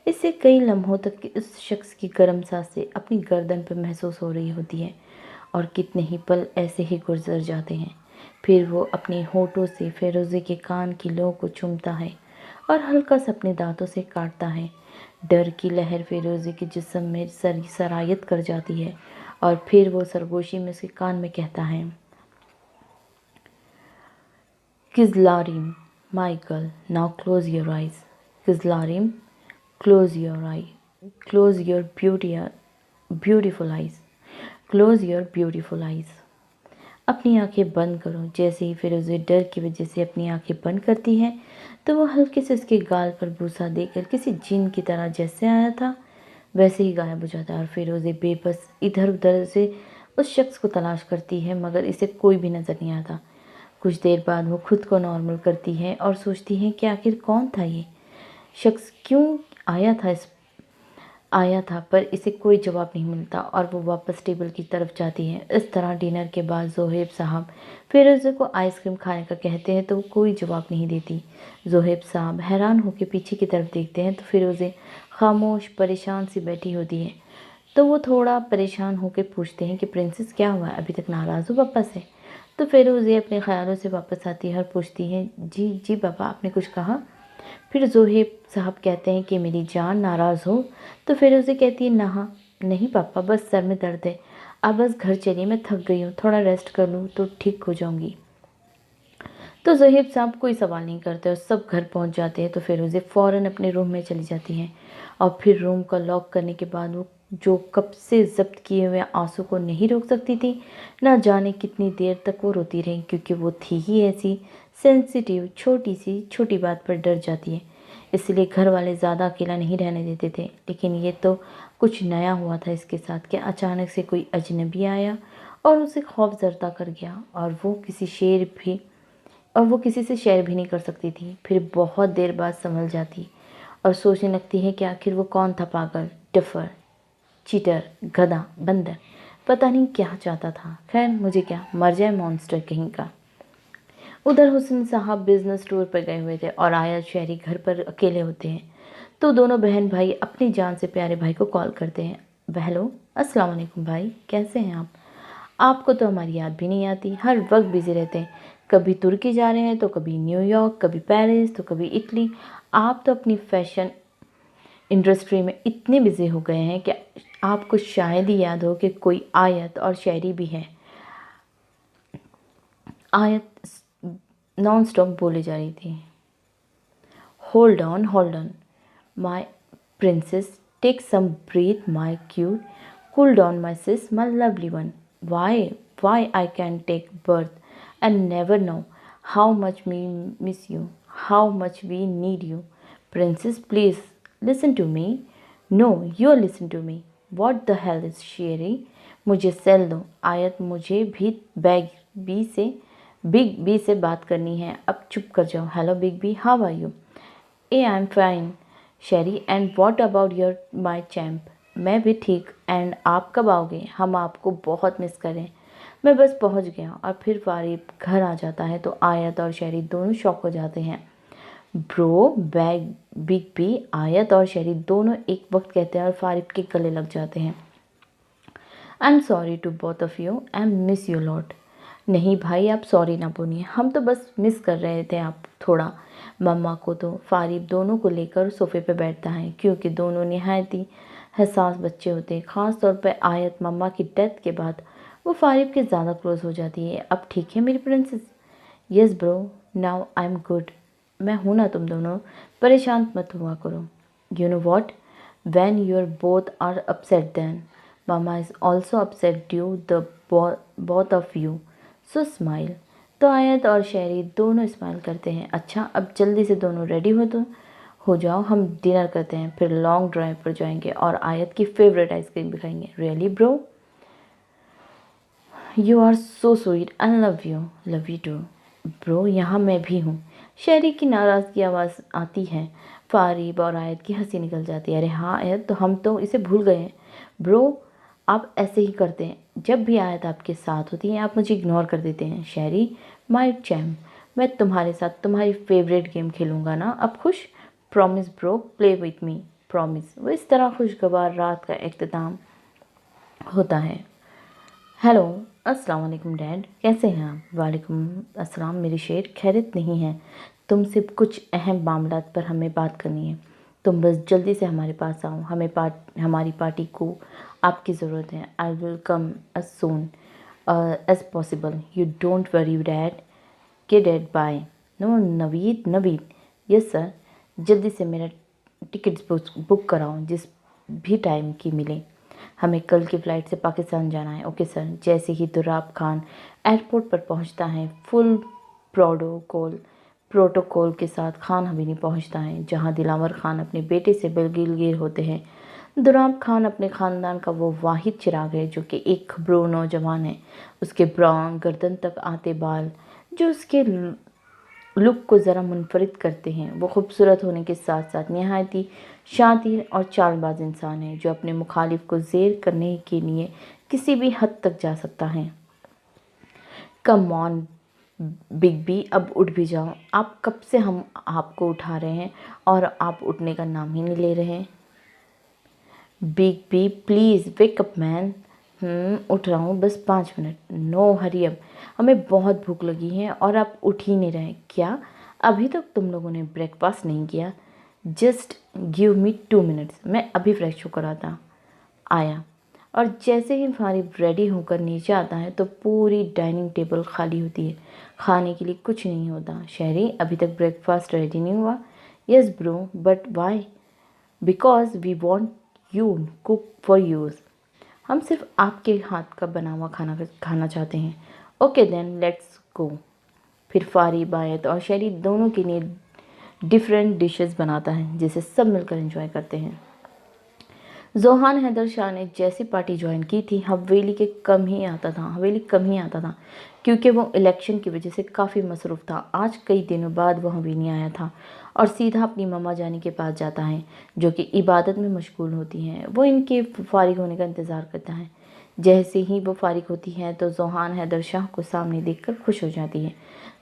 इससे कई लम्हों तक इस शख्स की गर्म सांसें अपनी गर्दन पर महसूस हो रही होती है और कितने ही पल ऐसे ही गुजर जाते हैं। फिर वो अपने होठों से फ़िरोज़े के कान की लौ को चूमता है और हल्का सा अपने दांतों से काटता है। डर की लहर फ़िरोज़े के जिस्म में सरायत कर जाती है और फिर वो सरगोशी में उसके कान में कहता है, किज़लारिम my girl, now close your eyes. किज़लारिम, close your eye, close your beautiful eyes, close your beautiful eyes. अपनी आंखें बंद करो। जैसे ही फ़िरोज़े डर की वजह से अपनी आंखें बंद करती है तो वो हल्के से उसके गाल पर बूसा देकर किसी जिन की तरह जैसे आया था वैसे ही गायब हो जाता है और फ़िरोज़े बेबस इधर उधर से उस शख्स को तलाश करती है, मगर इसे कोई भी नज़र नहीं आता। कुछ देर बाद वो खुद को नॉर्मल करती है और सोचती है कि आखिर कौन था ये शख्स, क्यों आया था, पर इसे कोई जवाब नहीं मिलता और वो वापस टेबल की तरफ जाती है। इस तरह डिनर के बाद ज़ोहेब साहब फ़िरोज़े को आइसक्रीम खाने का कहते हैं तो वो कोई जवाब नहीं देती। ज़ोहेब साहब हैरान होकर पीछे की तरफ देखते हैं तो फ़िरोज़े खामोश परेशान सी बैठी होती है। तो वो थोड़ा परेशान होकर पूछते हैं कि प्रिंसेस क्या हुआ, अभी तक नाराज़ हो पापा से? तो फ़िरोज़े अपने ख़्यालों से वापस आती है और पूछती है, जी जी पापा, आपने कुछ कहा? फिर ज़ोहेब साहब कहते हैं कि मेरी जान नाराज़ हो? तो फ़िरोज़े कहती है, नहा नहीं पापा, बस सर में दर्द है, आप बस घर चलिए, मैं थक गई हूँ, थोड़ा रेस्ट कर लूँ तो ठीक हो जाऊँगी। तो ज़ोहेब साहब कोई सवाल नहीं करते और सब घर पहुँच जाते हैं। तो फ़िरोज़े फ़ौरन अपने रूम में चली जाती हैं और फिर रूम का लॉक करने के बाद वो जो कब से ज़ब्त किए हुए आंसू को नहीं रोक सकती थी, ना जाने कितनी देर तक वो रोती रही, क्योंकि वो थी ही ऐसी सेंसिटिव, छोटी बात पर डर जाती है। इसलिए घर वाले ज़्यादा अकेला नहीं रहने देते थे। लेकिन ये तो कुछ नया हुआ था इसके साथ कि अचानक से कोई अजनबी आया और उसे खौफ ज़रदा कर गया और वो किसी से शेयर भी नहीं कर सकती थी। फिर बहुत देर बाद संभल जाती और सोचने लगती है कि आखिर वो कौन था, पागल, डफर, चीटर, गधा, बंदर, पता नहीं क्या चाहता था। खैर मुझे क्या, मर जाए मॉन्स्टर कहीं का। उधर हुस्न साहब बिजनेस टूर पर गए हुए थे और आयत शहरी घर पर अकेले होते हैं। तो दोनों बहन भाई अपनी जान से प्यारे भाई को कॉल करते हैं। हेलो, अस्सलाम वालेकुम भाई, कैसे हैं आप? आपको तो हमारी याद भी नहीं आती, हर वक्त बिजी रहते हैं। कभी तुर्की जा रहे हैं तो कभी न्यूयॉर्क, कभी पेरिस, तो कभी इटली। आप तो अपनी फैशन इंडस्ट्री में इतने बिजी हो गए हैं कि आपको शायद ही याद हो कि कोई आयत और शायरी भी है। आयत नॉन स्टॉप बोले जा रही थी। Hold on my princess, take some breath my cute, cool down my sis, my lovely one, why I can take birth and never know how much we miss you, how much we need you. Princess please listen to me, no you listen to me, what the hell is Sherry, मुझे cell दो। आयत, मुझे भी big B से बात करनी है, अब चुप कर जाओ। Hello big B, how are you? Ah I am fine Sherry, and what about your my champ? मैं भी ठीक, एंड आप कब आओगे? हम आपको बहुत मिस करें। मैं बस पहुंच गया। और फिर फारिब घर आ जाता है तो आयत और शेरी दोनों शॉक हो जाते हैं। ब्रो, बिग बी, आयत और शेरी दोनों एक वक्त कहते हैं और फारिब के गले लग जाते हैं। I am sorry to both of you, I miss you lot. नहीं भाई, आप सॉरी ना बोलिए, हम तो बस मिस कर रहे थे आप थोड़ा मम्मा को। तो फारिब दोनों को लेकर सोफ़े पे बैठता है, क्योंकि दोनों निहायत ही हसास बच्चे होते हैं। ख़ास तौर पे आयत मम्मा की डेथ के बाद वो फारिब के ज़्यादा क्लोज हो जाती है। अब ठीक है मेरी princess? Yes bro, now I am good. मैं हूँ ना, तुम दोनों परेशान मत हुआ करो। You know what, when your both are upset then mama is also upset due the both of you, so smile. तो आयत और शेरी दोनों स्माइल करते हैं। अच्छा, अब जल्दी से दोनों रेडी हो जाओ, हम डिनर करते हैं, फिर लॉन्ग ड्राइव पर जाएंगे और आयत की फेवरेट आइसक्रीम भी खाएंगे। Really bro, you are so sweet and love you too. Bro, यहाँ मैं भी हूँ, شہری کی ناراضگی آواز آتی ہے۔ فریب اور آیت کی ہنسی نکل جاتی ہے۔ ارے ہاں آیت، تو ہم تو اسے بھول گئے ہیں۔ برو، آپ ایسے ہی کرتے ہیں، جب بھی آیت آپ کے ساتھ ہوتی ہیں آپ مجھے اگنور کر دیتے ہیں۔ شہری، مائی چیمپ، میں تمہارے ساتھ تمہاری فیوریٹ گیم کھیلوں گا نا، اب خوش؟ پرومس برو، پلے وتھ می، پرومس۔ وہ اس طرح خوشگوار رات کا اختتام ہوتا ہے۔ ہیلو، السلام علیکم ڈیڈ، کیسے ہیں آپ؟ وعلیکم السلام میری شیر، خیریت نہیں ہے؟ تم سے کچھ اہم معاملات پر ہمیں بات کرنی ہے، تم بس جلدی سے ہمارے پاس آؤ، ہمیں ہماری پارٹی کو آپ کی ضرورت ہے۔ I will come as soon as possible. You don't worry dad. کہ dad bye. No Naveed, yes sir, جلدی سے میرا ٹکٹس بک کراؤ جس بھی ٹائم کی ملے، ہمیں کل کی فلائٹ سے پاکستان جانا ہے۔ Okay sir. جیسے ہی دراب خان ایئرپورٹ پر پہنچتا ہے، فل پروٹوکول کے ساتھ خان حویلی پہنچتا ہے، جہاں دلاور خان اپنے بیٹے سے گلگیر ہوتے ہیں۔ دراب خان اپنے خاندان کا وہ واحد چراغ ہے جو کہ ایک خبرو نوجوان ہے۔ اس کے براؤن گردن تک آتے بال جو اس کے لک کو ذرا منفرد کرتے ہیں، وہ خوبصورت ہونے کے ساتھ ساتھ نہایت ہی شاطر اور چال باز انسان ہے جو اپنے مخالف کو زیر کرنے کے لیے کسی بھی حد تک جا سکتا ہے۔ کم آن بگ بی، اب اٹھ بھی جاؤ، آپ کب سے ہم آپ کو اٹھا رہے ہیں اور آپ اٹھنے کا نام ہی نہیں لے رہے۔ Big B please wake up man. اٹھ رہا ہوں، بس 5 منٹ۔ نو ہری اب، ہمیں بہت بھوک لگی ہے اور آپ اٹھ ہی نہیں رہے۔ کیا ابھی تک تم لوگوں نے بریک فاسٹ نہیں کیا؟ جسٹ گیو می 2 منٹس، میں ابھی فریش ہو کر آیا۔ اور جیسے ہی فارغ ریڈی ہو کر نیچے آتا ہے تو پوری ڈائننگ ٹیبل خالی ہوتی ہے، کھانے کے لیے کچھ نہیں ہوتا۔ شہری، ابھی تک بریک فاسٹ ریڈی نہیں ہوا؟ Yes bro, but why? Because we want you cook for us, ہم صرف آپ کے ہاتھ کا بنا ہوا کھانا چاہتے ہیں۔ Okay then let's go. پھر فارغ، آیت اور شہری دونوں کے لیے ڈیفرنٹ ڈشز بناتا ہے جسے سب مل کر انجوائے کرتے ہیں۔ ذوحان حیدر شاہ نے جیسی پارٹی جوائن کی تھی، حویلی کم ہی آتا تھا کیونکہ وہ الیکشن کی وجہ سے کافی مصروف تھا۔ آج کئی دنوں بعد وہ حویلی آیا تھا اور سیدھا اپنی مما جانی کے پاس جاتا ہے جو کہ عبادت میں مشغول ہوتی ہیں۔ وہ ان کے فارغ ہونے کا انتظار کرتا ہے۔ جیسے ہی وہ فارغ ہوتی ہے تو ذوحان حیدر شاہ کو سامنے دیکھ کر خوش ہو جاتی ہے۔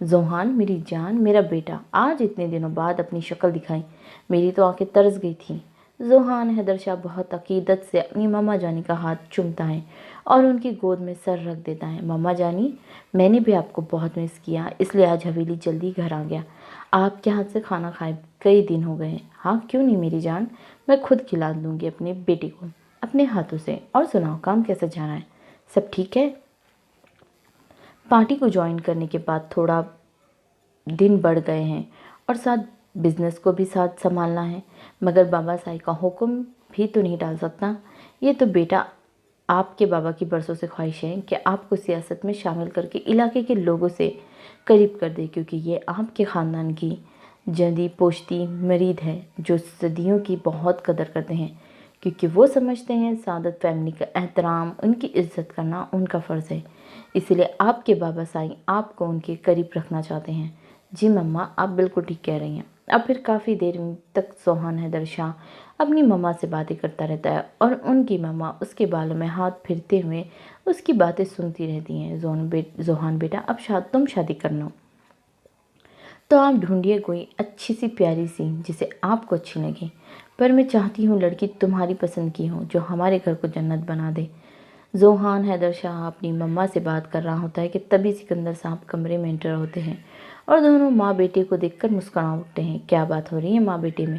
ذوحان، میری جان، میرا بیٹا، آج اتنے دنوں بعد اپنی شکل دکھائی، میری تو آنکھیں ترس گئی تھیں۔ ذوحان حیدر شاہ بہت عقیدت سے اپنی مما جانی کا ہاتھ چومتا ہے اور ان کی گود میں سر رکھ دیتا ہے۔ مما جانی، میں نے بھی آپ کو بہت مس کیا، اس لیے آج حویلی جلدی گھر آ گیا۔ آپ کے ہاتھ سے کھانا کھائے کئی دن ہو گئے ہیں۔ ہاں کیوں نہیں میری جان، میں خود کھلا دوں گی اپنے بیٹے کو اپنے ہاتھوں سے۔ اور سناؤ، کام کیسا جا رہا ہے؟ سب ٹھیک ہے؟ پارٹی کو جوائن کرنے کے بعد تھوڑا دن بڑھ گئے ہیں اور ساتھ بزنس کو بھی ساتھ سنبھالنا ہے، مگر بابا سائی کا حکم بھی تو نہیں ڈال سکتا۔ یہ تو بیٹا آپ کے بابا کی برسوں سے خواہش ہے کہ آپ کو سیاست میں شامل کر کے علاقے کے لوگوں سے قریب کر دے، کیونکہ یہ آپ کے خاندان کی جدی پوشتی مرید ہے جو صدیوں کی بہت قدر کرتے ہیں، کیونکہ وہ سمجھتے ہیں سعادت فیملی کا احترام، ان کی عزت کرنا ان کا فرض ہے، اس لیے آپ کے بابا سائی آپ کو ان کے قریب رکھنا چاہتے ہیں۔ جی مما، آپ بالکل ٹھیک کہہ رہی ہیں۔ اب پھر کافی دیر تک ذوحان حیدر شاہ اپنی مما سے باتیں کرتا رہتا ہے اور ان کی مما اس کے بالوں میں ہاتھ پھرتے ہوئے اس کی باتیں سنتی رہتی ہیں۔ ذوحان بیٹا، اب تم شادی کرنا تو آپ ڈھونڈیے کوئی اچھی سی پیاری سی جسے آپ کو اچھی لگے، پر میں چاہتی ہوں لڑکی تمہاری پسند کی ہو جو ہمارے گھر کو جنت بنا دے۔ ذوحان حیدر شاہ اپنی مما سے بات کر رہا ہوتا ہے کہ تبھی سکندر صاحب کمرے میں انٹر ہوتے ہیں اور دونوں ماں بیٹے کو دیکھ کر مسکرا اٹھتے ہیں۔ کیا بات ہو رہی ہے ماں بیٹے میں؟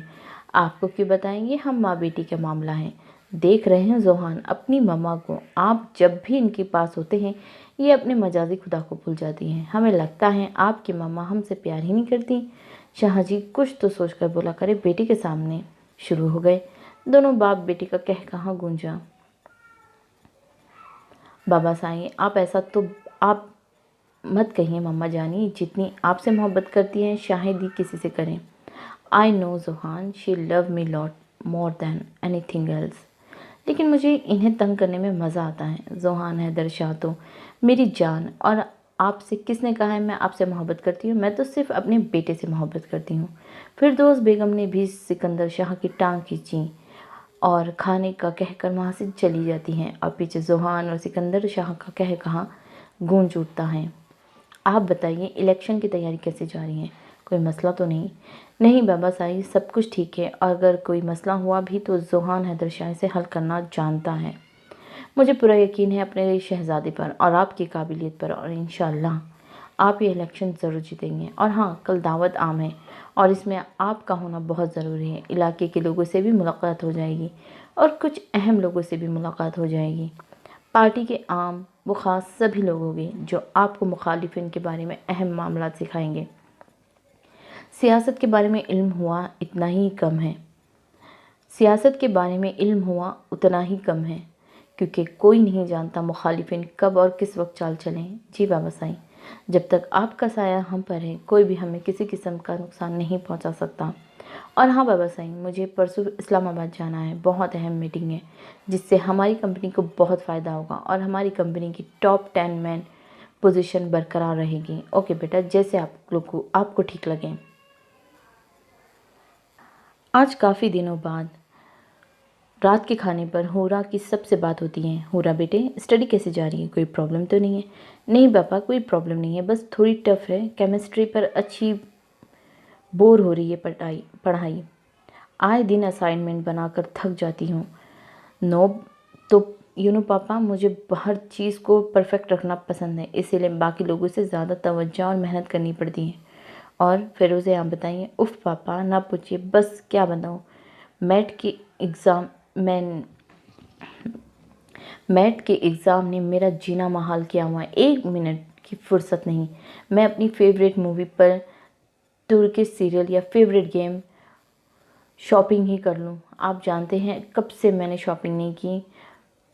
آپ کو کیوں بتائیں گے، ہم ماں بیٹی کا معاملہ ہے۔ دیکھ رہے ہیں ذوحان اپنی مما کو، آپ جب بھی ان کے پاس ہوتے ہیں یہ اپنے مجازی خدا کو بھول جاتی ہیں، ہمیں لگتا ہے آپ کی مما ہم سے پیار ہی نہیں کرتی۔ شاہ جی کچھ تو سوچ کر بولا کرے، بیٹی کے سامنے شروع ہو گئے۔ دونوں باپ بیٹی کا کہا گونجا۔ بابا سائی، آپ ایسا تو آپ مت کہیے مما جانی، جتنی آپ سے محبت کرتی ہیں شاید ہی کسی سے کریں۔ آئی نو ذوحان، شی لو می لاٹ مور دین اینی تھنگ ایلس، لیکن مجھے انہیں تنگ کرنے میں مزہ آتا ہے۔ ذوحان حیدر شاہ تو میری جان اور आपसे किसने कहा है मैं आपसे मोहब्बत करती हूँ? मैं तो सिर्फ अपने बेटे से मोहब्बत करती हूँ। फिरदौस बेगम ने भी सिकंदर शाह की टांग खींची और खाने का कहकर वहाँ से चली जाती हैं और पीछे ज़ुहान और सिकंदर शाह का कह कहा गूंज उठता है। आप बताइए इलेक्शन की तैयारी कैसे जा रही है? कोई मसला तो नहीं? नहीं बाबा साईं, सब कुछ ठीक है, और अगर कोई मसला हुआ भी तो ज़ुहान हैदर शाह से हल करना जानता है। मुझे पूरा यकीन है अपने शहज़ादे पर और आपकी काबिलियत पर, और इंशाअल्लाह आप ये इलेक्शन ज़रूर जीतेंगे। और हाँ, कल दावत आम है और इसमें आपका होना बहुत ज़रूरी है। इलाके के लोगों से भी मुलाकात हो जाएगी और कुछ अहम लोगों से भी मुलाकात हो जाएगी। पार्टी के आम व ख़ास सभी लोग होंगे जो आपको मुखालिफिन के बारे में अहम मामला सिखाएंगे। सियासत के बारे में इल्म हुआ इतना ही कम है सियासत के बारे में इल्म हुआ उतना ही कम है, क्योंकि कोई नहीं जानता मुखालिफिन कब और किस वक्त चाल चलें। जी बाबा साईं, जब तक आपका साया हम पर है कोई भी हमें किसी किस्म का नुकसान नहीं पहुंचा सकता। और हाँ बाबा साईं, मुझे परसों इस्लामाबाद जाना है, बहुत अहम मीटिंग है जिससे हमारी कंपनी को बहुत फ़ायदा होगा और हमारी कंपनी की टॉप 10 मैन पोजीशन बरकरार रहेगी। ओके बेटा, जैसे आपको ठीक लगे। आज काफ़ी दिनों बाद रात के खाने पर होरा की सबसे बात होती है। होरा बेटे, स्टडी कैसे जा रही है? कोई प्रॉब्लम तो नहीं है? नहीं पापा, कोई प्रॉब्लम नहीं है, बस थोड़ी टफ है। केमिस्ट्री पर अच्छी बोर हो रही है पढ़ाई। आए दिन असाइनमेंट बनाकर थक जाती हूँ। नो तो पापा, मुझे हर चीज़ को परफेक्ट रखना पसंद है, इसीलिए बाकी लोगों से ज़्यादा तवज्जो और मेहनत करनी पड़ती है। और फिरोज़े आप बताइए? उफ़ पापा ना पूछिए, बस क्या बताऊँ। मैट की एग्ज़ाम मैं मैट के एग्ज़ाम ने मेरा जीना महाल किया हुआ है। 1 मिनट की फुर्सत नहीं। मैं अपनी फेवरेट मूवी पर, तुर्किश सीरियल या फेवरेट गेम शॉपिंग ही कर लूँ। आप जानते हैं कब से मैंने शॉपिंग नहीं की।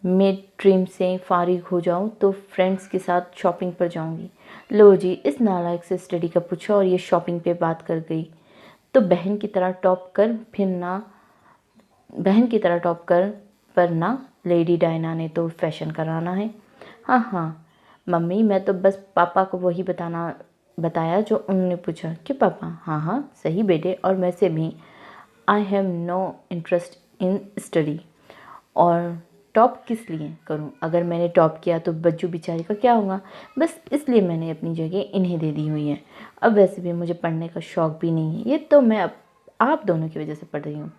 मैं ड्रीम से फारिग हो जाऊँ तो फ्रेंड्स के साथ शॉपिंग पर जाऊँगी। लो जी, इस नालायक से स्टडी का पूछा और ये शॉपिंग पे बात कर गई। तो बहन की तरह टॉप कर पर ना लेडी डायना ने तो फैशन कराना है। हाँ हाँ मम्मी, मैं तो बस पापा को वही बताया जो उन्होंने पूछा। क्यों पापा? हाँ हाँ सही बेटे, और वैसे भी I have no interest in study. और टॉप किस लिए करूं? अगर मैंने टॉप किया तो बच्चू बेचारी का क्या होगा? बस इसलिए मैंने अपनी जगह इन्हें दे दी हुई है। अब वैसे भी मुझे पढ़ने का शौक़ भी नहीं है, ये तो मैं अब आप दोनों की वजह से पढ़ रही हूँ।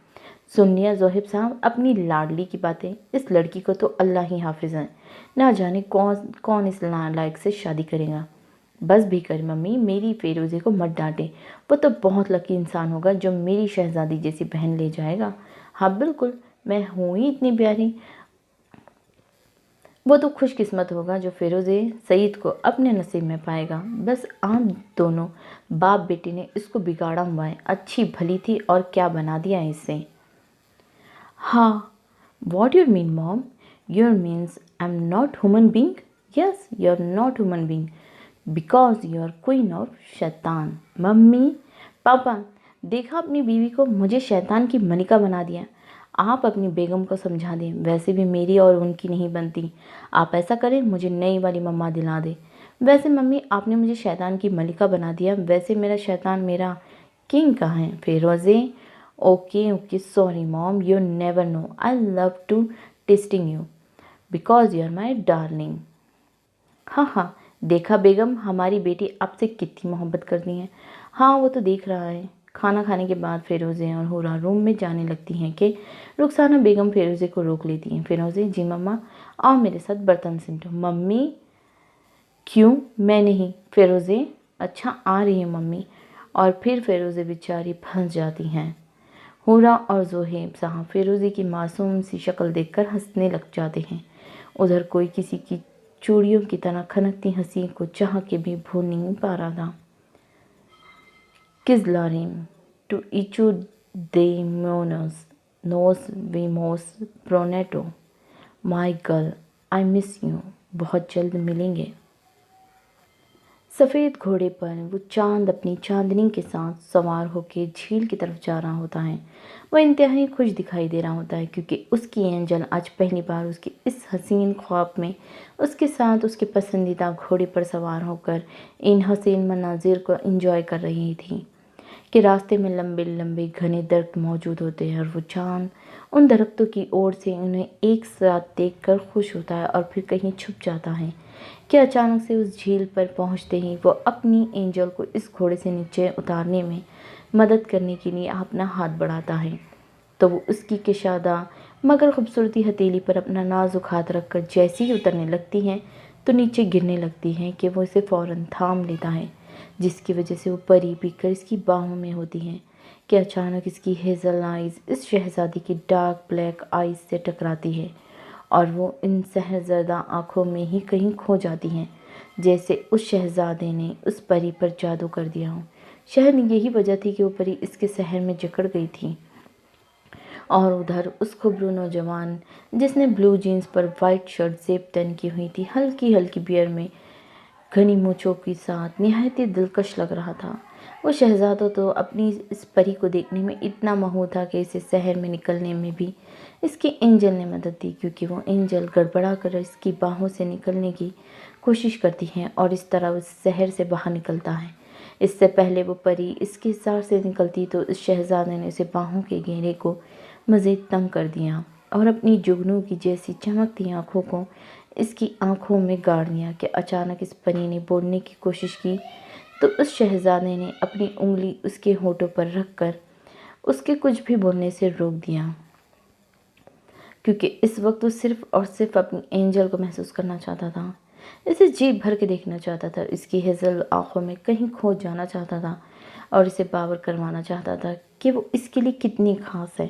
सुनिए ज़ोहिब साहब, अपनी लाडली की बातें। इस लड़की को तो अल्लाह ही हाफिज़ है, ना जाने कौन कौन इस नालायक से शादी करेगा। बस भी कर मम्मी, मेरी फेरोज़े को मत डांटे। वो तो बहुत लकी इंसान होगा जो मेरी शहज़ादी जैसी बहन ले जाएगा। हाँ बिल्कुल, मैं हूँ ही इतनी प्यारी। वो तो खुशकिस्मत होगा जो फिरोज़े सईद को अपने नसीब में पाएगा। बस आप दोनों बाप बेटी ने इसको बिगाड़ा हुआ है। अच्छी भली थी और क्या बना दिया है इससे। हाँ, what you mean mom? You means I'm not human being? Yes, you're not human being because you're queen of शैतान। मम्मी, पापा, देखा अपनी बीवी को, मुझे शैतान की मलिका बना दिया। आप अपनी बेगम को समझा दें, वैसे भी मेरी और उनकी नहीं बनती। आप ऐसा करें, मुझे नई वाली मम्मा दिला दे। वैसे मम्मी, आपने मुझे शैतान की मलिका बना दिया, वैसे मेरा शैतान मेरा किंग कहाँ है? फिरोज़े, okay, sorry mom, you never know, I love to testing you because you're my darling। हाँ हाँ, देखा बेगम, हमारी बेटी आपसे कितनी मोहब्बत करती है। हाँ वो तो देख रहा है। खाना खाने के बाद फिरोज़े और होरा रूम में जाने लगती हैं कि रुखसाना बेगम फिरोज़े को रोक लेती हैं। फिरोज़े, जी मम्मा, आओ मेरे साथ बर्तन सिमटो। मम्मी, क्यों? मैं नहीं। फिरोज़े, अच्छा आ रही है मम्मी। और फिर फिरोज़े बेचारी फंस जाती हैं। होरा और ज़ोहेब साहब फिरोज़े की मासूम सी शक्ल देखकर हंसने लग जाते हैं। उधर कोई किसी की चूड़ियों की तरह खनकती हंसी को चाह के भी भूल नहीं पा रहा था। किज़लारिम टू इचू देमोनस नोस वीमोस प्रोनेटो। My girl, I miss you. बहुत जल्द मिलेंगे। سفید گھوڑے پر وہ چاند اپنی چاندنی کے ساتھ سوار ہو کے جھیل کی طرف جا رہا ہوتا ہے۔ وہ انتہائی خوش دکھائی دے رہا ہوتا ہے کیونکہ اس کی اینجل آج پہلی بار اس کے اس حسین خواب میں اس کے ساتھ اس کے پسندیدہ گھوڑے پر سوار ہو کر ان حسین مناظر کو انجوائے کر رہی تھی کہ راستے میں لمبے لمبے گھنے درخت موجود ہوتے ہیں اور وہ چاند ان درختوں کی اوڑ سے انہیں ایک ساتھ دیکھ کر خوش ہوتا ہے اور پھر کہیں چھپ جاتا ہے کہ اچانک سے اس جھیل پر پہنچتے ہی وہ اپنی اینجل کو اس گھوڑے سے نیچے اتارنے میں مدد کرنے کے لیے اپنا ہاتھ بڑھاتا ہے تو وہ اس کی کشادہ مگر خوبصورتی ہتھیلی پر اپنا نازک ہاتھ رکھ کر جیسے ہی اترنے لگتی ہیں تو نیچے گرنے لگتی ہیں کہ وہ اسے فوراً تھام لیتا ہے، جس کی وجہ سے وہ پری پی کر اس کی باہوں میں ہوتی ہیں کہ اچانک اس کی ہیزل آئیز اس شہزادی کی ڈارک بلیک آئیز سے ٹکراتی ہے اور وہ ان سحر زردہ آنکھوں میں ہی کہیں کھو جاتی ہیں، جیسے اس شہزادے نے اس پری پر جادو کر دیا ہو۔ شاید یہی وجہ تھی کہ وہ پری اس کے سحر میں جکڑ گئی تھی۔ اور ادھر اس خوبرو نوجوان جس نے بلو جینز پر وائٹ شرٹ زیب تن کی ہوئی تھی، ہلکی ہلکی بیئر میں گھنی مونچھوں کے ساتھ نہایت ہی دلکش لگ رہا تھا۔ وہ شہزادہ تو اپنی اس پری کو دیکھنے میں اتنا مہو تھا کہ اسے شہر میں نکلنے میں بھی اس کی اینجل نے مدد دی، کیونکہ وہ اینجل گڑبڑا کر اس کی باہوں سے نکلنے کی کوشش کرتی ہے اور اس طرح اس شہر سے باہر نکلتا ہے۔ اس سے پہلے وہ پری اس کے سار سے نکلتی تو اس شہزادے نے اسے باہوں کے گھیرے کو مزید تنگ کر دیا اور اپنی جگنو کی جیسی چمکتی آنکھوں کو اس کی آنکھوں میں گاڑ دیا کہ اچانک اس پری نے بولنے کی کوشش کی تو اس شہزادے نے اپنی انگلی اس کے ہونٹوں پر رکھ کر اس کے کچھ بھی بولنے سے روک دیا، کیونکہ اس وقت وہ صرف اور صرف اپنی اینجل کو محسوس کرنا چاہتا تھا، اسے جی بھر کے دیکھنا چاہتا تھا، اس کی ہیزل آنکھوں میں کہیں کھو جانا چاہتا تھا اور اسے باور کروانا چاہتا تھا کہ وہ اس کے لیے کتنی خاص ہے۔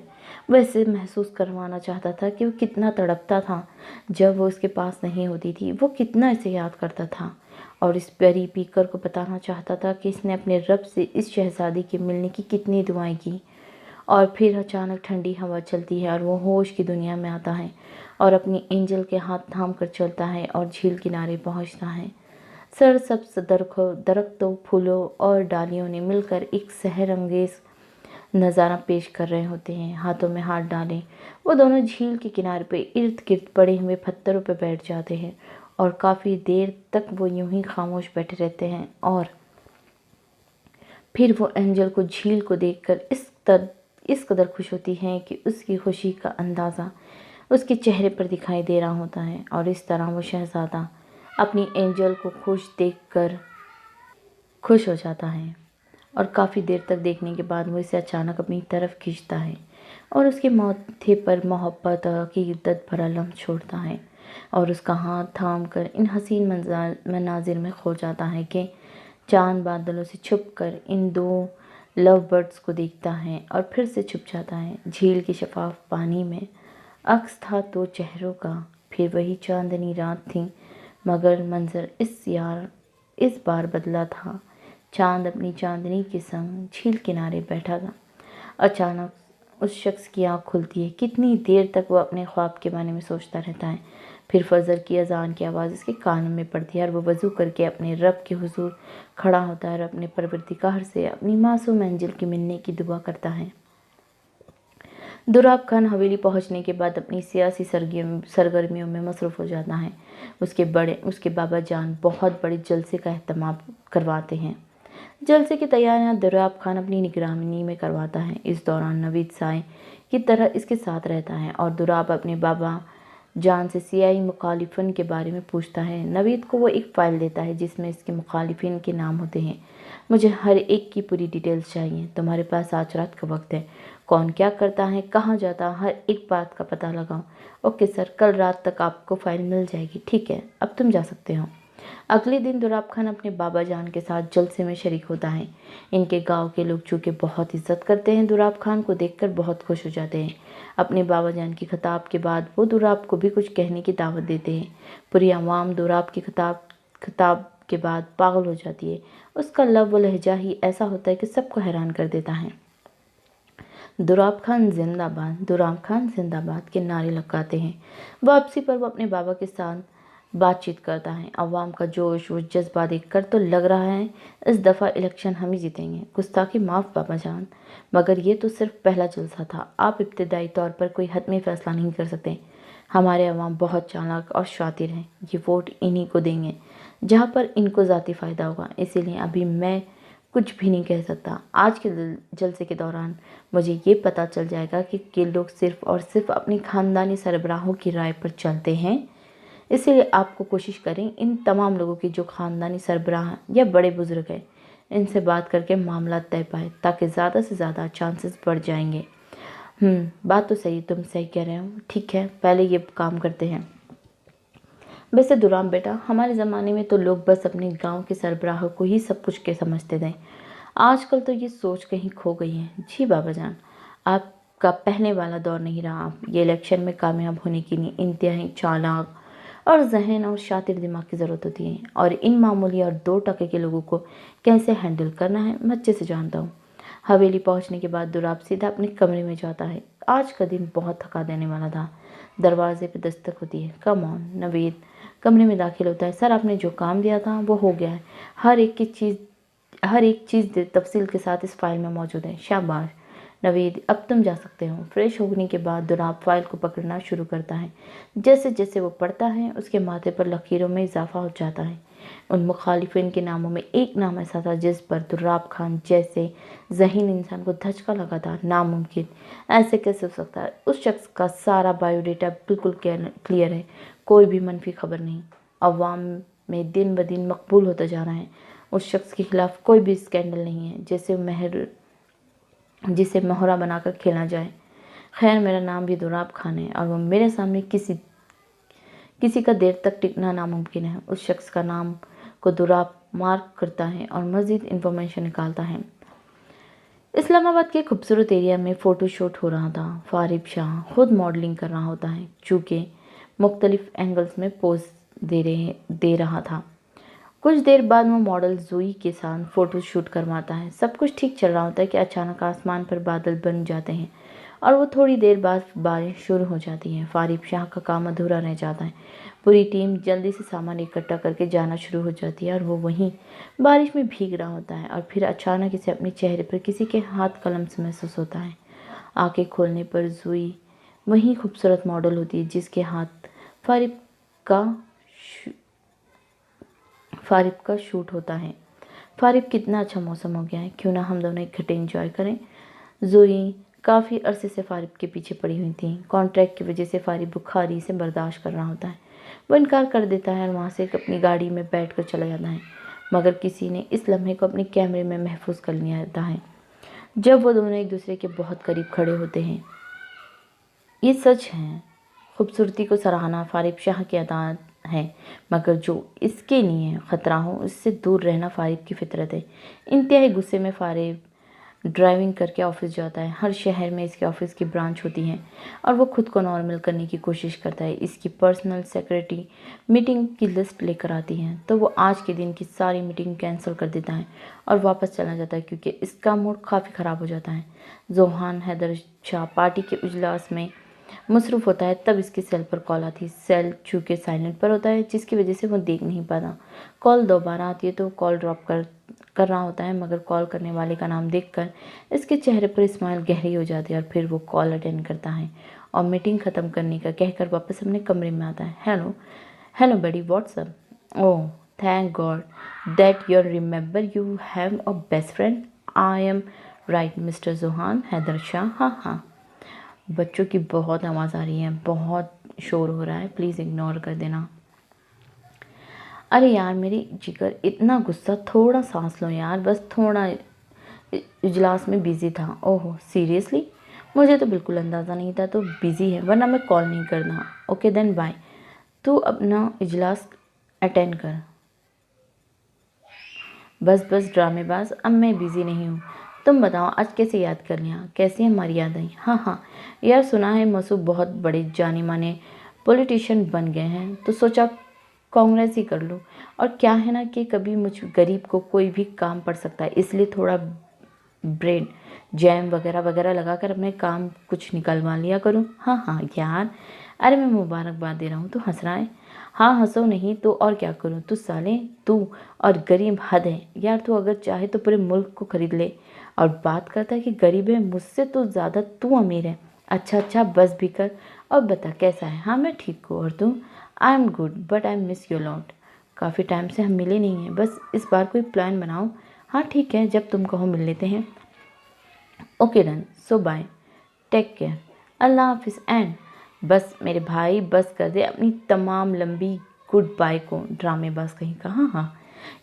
وہ اسے محسوس کروانا چاہتا تھا کہ وہ کتنا تڑپتا تھا جب وہ اس کے پاس نہیں ہوتی تھی، وہ کتنا اسے یاد کرتا تھا، اور اس پری پیکر کو بتانا چاہتا تھا کہ اس نے اپنے رب سے اس شہزادی کے ملنے کی کتنی دعائیں کی۔ اور پھر اچانک ٹھنڈی ہوا چلتی ہے اور وہ ہوش کی دنیا میں آتا ہے اور اپنی اینجل کے ہاتھ تھام کر چلتا ہے اور جھیل کنارے پہنچتا ہے۔ سرسبز درختوں، پھولوں اور ڈالیوں نے مل کر ایک سحر انگیز نظارہ پیش کر رہے ہوتے ہیں۔ ہاتھوں میں ہاتھ ڈالے وہ دونوں جھیل کے کنارے پہ ارد گرد پڑے ہوئے پتھروں پہ بیٹھ جاتے ہیں اور کافی دیر تک وہ یوں ہی خاموش بیٹھے رہتے ہیں، اور پھر وہ اینجل کو جھیل کو دیکھ کر اس قدر خوش ہوتی ہیں کہ اس کی خوشی کا اندازہ اس کے چہرے پر دکھائی دے رہا ہوتا ہے، اور اس طرح وہ شہزادہ اپنی اینجل کو خوش دیکھ کر خوش ہو جاتا ہے، اور کافی دیر تک دیکھنے کے بعد وہ اسے اچانک اپنی طرف کھینچتا ہے اور اس کے ماتھے پر محبت اور عقیدت بھرا لمس چھوڑتا ہے اور اس کا ہاتھ تھام کر ان حسین مناظر میں کھو جاتا ہے کہ چاند بادلوں سے چھپ کر ان دو لو برڈز کو دیکھتا ہے اور پھر سے چھپ جاتا ہے۔ جھیل کے شفاف پانی میں عکس تھا دو چہروں کا، پھر وہی چاندنی رات تھی، مگر منظر اس بار بدلا تھا۔ چاند اپنی چاندنی کے سنگ جھیل کنارے بیٹھا تھا۔ اچانک اس شخص کی آنکھ کھلتی ہے۔ کتنی دیر تک وہ اپنے خواب کے بارے میں سوچتا رہتا ہے، پھر فجر کی اذان کی آواز اس کے کانوں میں پڑتی ہے اور وہ وضو کر کے اپنے رب کے حضور کھڑا ہوتا ہے اور اپنے پروردگار سے اپنی معصوم اینجل کے ملنے کی دعا کرتا ہے۔ دوراب خان حویلی پہنچنے کے بعد اپنی سیاسی سرگرمیوں میں مصروف ہو جاتا ہے۔ اس کے بابا جان بہت بڑے جلسے کا اہتمام کرواتے ہیں۔ جلسے کی تیاریاں دوراب خان اپنی نگرانی میں کرواتا ہے۔ اس دوران نوید سائے کی طرح اس کے ساتھ رہتا ہے اور دوراب اپنے بابا جان سے سیاسی مخالفین کے بارے میں پوچھتا ہے۔ نوید کو وہ ایک فائل دیتا ہے جس میں اس کے مخالفین کے نام ہوتے ہیں۔ مجھے ہر ایک کی پوری ڈیٹیلز چاہیے۔ تمہارے پاس آج رات کا وقت ہے۔ کون کیا کرتا ہے، کہاں جاتا، ہر ایک بات کا پتہ لگاؤ۔ اوکے سر، کل رات تک آپ کو فائل مل جائے گی۔ ٹھیک ہے، اب تم جا سکتے ہو۔ اگلے دن دوراب خان اپنے بابا جان کے ساتھ جلسے میں شریک ہوتا ہے۔ ان کے گاؤں کے لوگ چونکہ بہت عزت کرتے ہیں، دوراب خان کو دیکھ کر بہت خوش ہو جاتے ہیں۔ اپنے بابا جان کی خطاب کے بعد وہ دوراب کو بھی کچھ کہنے کی دعوت دیتے ہیں۔ پوری عوام دوراب کی خطاب کے بعد پاگل ہو جاتی ہے۔ اس کا لب و لہجہ ہی ایسا ہوتا ہے کہ سب کو حیران کر دیتا ہے۔ دوراب خان زندہ باد، دوراب خان زندہ باد کے نعرے لگاتے ہیں۔ واپسی پر وہ اپنے بابا کے ساتھ बातचीत करता है। अवाम का जोश व जज्बा देखकर तो लग रहा है इस दफ़ा इलेक्शन हम ही जीतेंगे। गुस्ताखी माफ़ बाबा जान, मगर ये तो सिर्फ पहला जलसा था। आप इब्तदाई तौर पर कोई हतमी फ़ैसला नहीं कर सकते। हमारे अवाम बहुत चालाक और शातिर हैं। ये वोट इन्हीं को देंगे जहाँ पर इनको ज़ाती फ़ायदा होगा। इसीलिए अभी मैं कुछ भी नहीं कह सकता। आज के जलसे के दौरान मुझे ये पता चल जाएगा कि लोग सिर्फ़ और सिर्फ अपनी ख़ानदानी सरबराहों की राय पर चलते हैं। इसलिए आपको कोशिश करें इन तमाम लोगों की जो ख़ानदानी सरबराह या बड़े बुज़ुर्ग हैं, इनसे बात करके मामला तय पाए, ताकि ज़्यादा से ज़्यादा चांसेस बढ़ जाएंगे। बात तो सही, तुम सही कह रहे हो। ठीक है, पहले ये काम करते हैं। वैसे दुराम बेटा, हमारे ज़माने में तो लोग बस अपने गांव के सरबराह को ही सब कुछ के समझते थे। आजकल तो ये सोच कहीं खो गई है। जी बाबा जान, आपका पहले वाला दौर नहीं रहा। आप ये इलेक्शन में कामयाब होने के लिए इंतहाई चालाक और ज़हन और शातिर दिमाग की ज़रूरत होती है, और इन मामूली और 2 टके के लोगों को कैसे हैंडल करना है मैं अच्छे से जानता हूँ। हवेली पहुँचने के बाद दुराब सीधा अपने कमरे में जाता है। आज का दिन बहुत थका देने वाला था। दरवाजे पर दस्तक होती है। Come on. नवेद कमरे में दाखिल होता है। सर, आपने जो काम दिया था वो हो गया है। हर एक चीज़ तफसील के साथ इस फाइल में मौजूद है। शाबाश नवीद, अब तुम जा सकते हो। फ्रेश होने के बाद दुराब फाइल को पकड़ना शुरू करता है। जैसे जैसे वो पढ़ता है उसके माथे पर लकीरों में इजाफा हो जाता है। उन मुखालिफिन के नामों में एक नाम ऐसा था जिस पर दुर्राब खान जैसे ज़हीन इंसान को धचका लगा था। नामुमकिन, ऐसे कैसे हो सकता है? उस शख्स का सारा बायोडेटा बिल्कुल क्लियर है, कोई भी मनफी खबर नहीं। अवाम में दिन ब दिन मकबूल होता जा रहा है। उस शख्स के खिलाफ कोई भी स्कैंडल नहीं है जिसे मोहरा बनाकर खेला जाए। खैर, मेरा नाम भी दुराब खान है और वो मेरे सामने किसी का देर तक टिकना नामुमकिन है। उस शख्स का नाम को दुराब मार्क करता है और मज़ीद इन्फॉर्मेशन निकालता है। इस्लामाबाद के खूबसूरत एरिया में फ़ोटो शूट हो रहा था। फारिब शाह खुद मॉडलिंग कर रहा होता है, चूँकि मुख्तलिफ एंगल्स में पोज दे रहा था। कुछ देर बाद वो मॉडल ज़ोई के साथ फ़ोटो शूट करवाता है। सब कुछ ठीक चल रहा होता है कि अचानक आसमान पर बादल बन जाते हैं और वो थोड़ी देर बाद बारिश शुरू हो जाती है। फारिब शाह का काम अधूरा रह जाता है। पूरी टीम जल्दी से सामान इकट्ठा करके जाना शुरू हो जाती है और वो वहीं बारिश में भीग रहा होता है, और फिर अचानक इसे अपने चेहरे पर किसी के हाथ कलम से महसूस होता है। आंखें खोलने पर ज़ोई वही खूबसूरत मॉडल होती है जिसके हाथ फारिब का शूट होता है। फारिब, कितना अच्छा मौसम हो गया है, क्यों ना हम दोनों इकट्ठे एंजॉय करें। ज़ोई काफ़ी अरसे से फारिब के पीछे पड़ी हुई थी। कॉन्ट्रैक्ट की वजह से फारिब बुखारी से बर्दाश्त कर रहा होता है। वो इनकार कर देता है और वहाँ से अपनी गाड़ी में बैठ कर चला जाता है, मगर किसी ने इस लम्हे को अपने कैमरे में महफूज कर लिया होता है जब वो दोनों एक दूसरे के बहुत करीब खड़े होते हैं। ये सच है, खूबसूरती को सराहना फारिब शाह की अदा है, मगर जो इसके लिए ख़तरा हो उससे दूर रहना फारिब की फितरत है। इंतहाई गुस्से में फारिब ड्राइविंग करके ऑफिस जाता है। हर शहर में इसके ऑफिस की ब्रांच होती हैं और वो खुद को नॉर्मल करने की कोशिश करता है। इसकी पर्सनल सेक्रेटरी मीटिंग की लिस्ट लेकर आती हैं तो वो आज के दिन की सारी मीटिंग कैंसिल कर देता है और वापस चला जाता है, क्योंकि इसका मूड काफ़ी ख़राब हो जाता है। जोहान हैदर शाह पार्टी के इजलास में मसरूफ़ होता है, तब इसके सेल पर कॉल आती है। सेल चूँकि साइलेंट पर होता है, जिसकी वजह से वो देख नहीं पाता। कॉल दोबारा आती है तो कॉल ड्रॉप कर रहा होता है, मगर कॉल करने वाले का नाम देखकर इसके चेहरे पर स्माइल गहरी हो जाती है और फिर वो कॉल अटेंड करता है और मीटिंग ख़त्म करने का कहकर वापस अपने कमरे में आता है। Hello buddy, what's up? Oh, thank God that you remember you have a best friend. I am right mister Johan Haider Shah. हाँ, बच्चों की बहुत आवाज़ आ रही है, बहुत शोर हो रहा है, प्लीज़ इग्नोर कर देना। अरे यार मेरी जिगर, इतना गुस्सा, थोड़ा सांस लो यार, बस थोड़ा इजलास में बिज़ी था। ओह सीरियसली, मुझे तो बिल्कुल अंदाज़ा नहीं था तो बिज़ी है, वरना मैं कॉल नहीं करना। ओके देन बाय, तू अपना इजलास अटेंड कर। बस ड्रामेबाज, अब मैं बिज़ी नहीं हूँ। तुम बताओ आज कैसे याद कर लिया? कैसी हमारी यादें? हाँ यार, सुना है मसूब बहुत बड़े जाने माने पॉलिटिशियन बन गए हैं, तो सोचा कांग्रेस ही कर लूँ। और क्या है ना कि कभी मुझ गरीब को कोई भी काम पड़ सकता है, इसलिए थोड़ा ब्रेड जैम वगैरह वगैरह लगा कर अपने काम कुछ निकलवा लिया करूँ। हाँ यार, अरे मैं मुबारकबाद दे रहा हूँ तो हंस रहा है। हाँ हंसो नहीं तो और क्या करूँ, तू साले तू और गरीब हद है यार। तू अगर चाहे तो पूरे मुल्क को खरीद ले और बात करता है कि गरीब है, मुझसे तो ज़्यादा तू अमीर है। अच्छा बस भी कर और बता कैसा है। हाँ मैं ठीक हूँ, और तू? आई am good but I miss you lot. काफ़ी टाइम से हम मिले नहीं हैं, बस इस बार कोई प्लान बनाओ। हाँ ठीक है, जब तुम कहो मिल लेते हैं। ओके डन, सो बाय, टेक केयर, अल्लाह हाफिज़ एंड। बस मेरे भाई बस कर दे अपनी तमाम लंबी गुड बाय को, ड्रामेबाज कहीं का। हाँ हाँ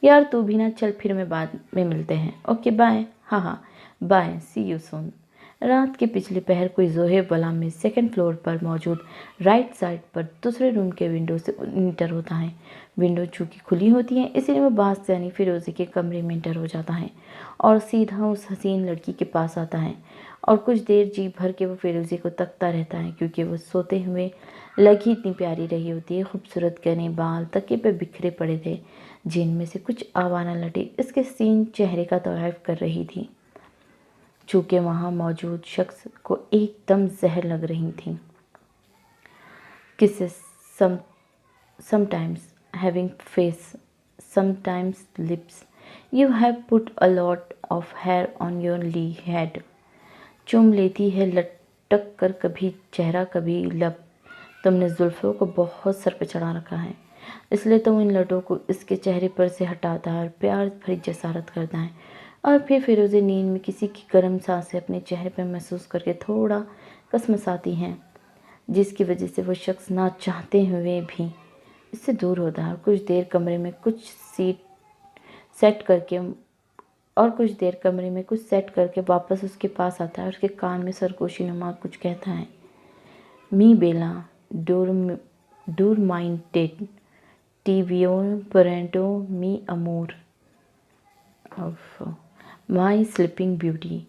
यार तू भी ना, चल फिर मैं बाद में मिलते हैं। Okay bye. हाँ बाय, सी यू सून। रात के पिछले पहर कोई जोहेब वाला में सेकंड फ्लोर पर मौजूद राइट साइड पर दूसरे रूम के विंडो से इंटर होता है। विंडो चूँकि खुली होती है इसलिए वो बास से यानी फिरोज़ी के कमरे में इंटर हो जाता है और सीधा उस हसीन लड़की के पास आता है और कुछ देर जी भर के वो फिरोज़ी को तकता रहता है, क्योंकि वो सोते हुए लगी इतनी प्यारी रही होती है। खूबसूरत घने बाल तकिए पे बिखरे पड़े थे, जिनमें से कुछ आवाना लटी इसके सीन चेहरे का तवायफ कर रही थी, चूँकि वहाँ मौजूद शख्स को एकदम जहर लग रही थी। Kisses, sometimes having face, sometimes lips. You have put a lot of hair on your head. चूम लेती है लटक कर कभी चेहरा कभी लब। तुमने जुल्फ़ों को बहुत सर पे चढ़ा रखा है, इसलिए तुम इन लटों को इसके चेहरे पर से हटाता है और प्यार भरी जसारत करता है। और फिर फिरोज़ी नींद में किसी की गर्म सांसें अपने चेहरे पर महसूस करके थोड़ा कसमसाती हैं, जिसकी वजह से वो शख्स ना चाहते हुए भी इससे दूर होता है और कुछ देर कमरे में कुछ सेट करके वापस उसके पास आता है और उसके कान में सरगोशी नुमा कुछ कहता है। मी बेला डूरमाइंटेड टीवियो परेंटो मी अमोर ऑफ माई स्लीपिंग ब्यूटी।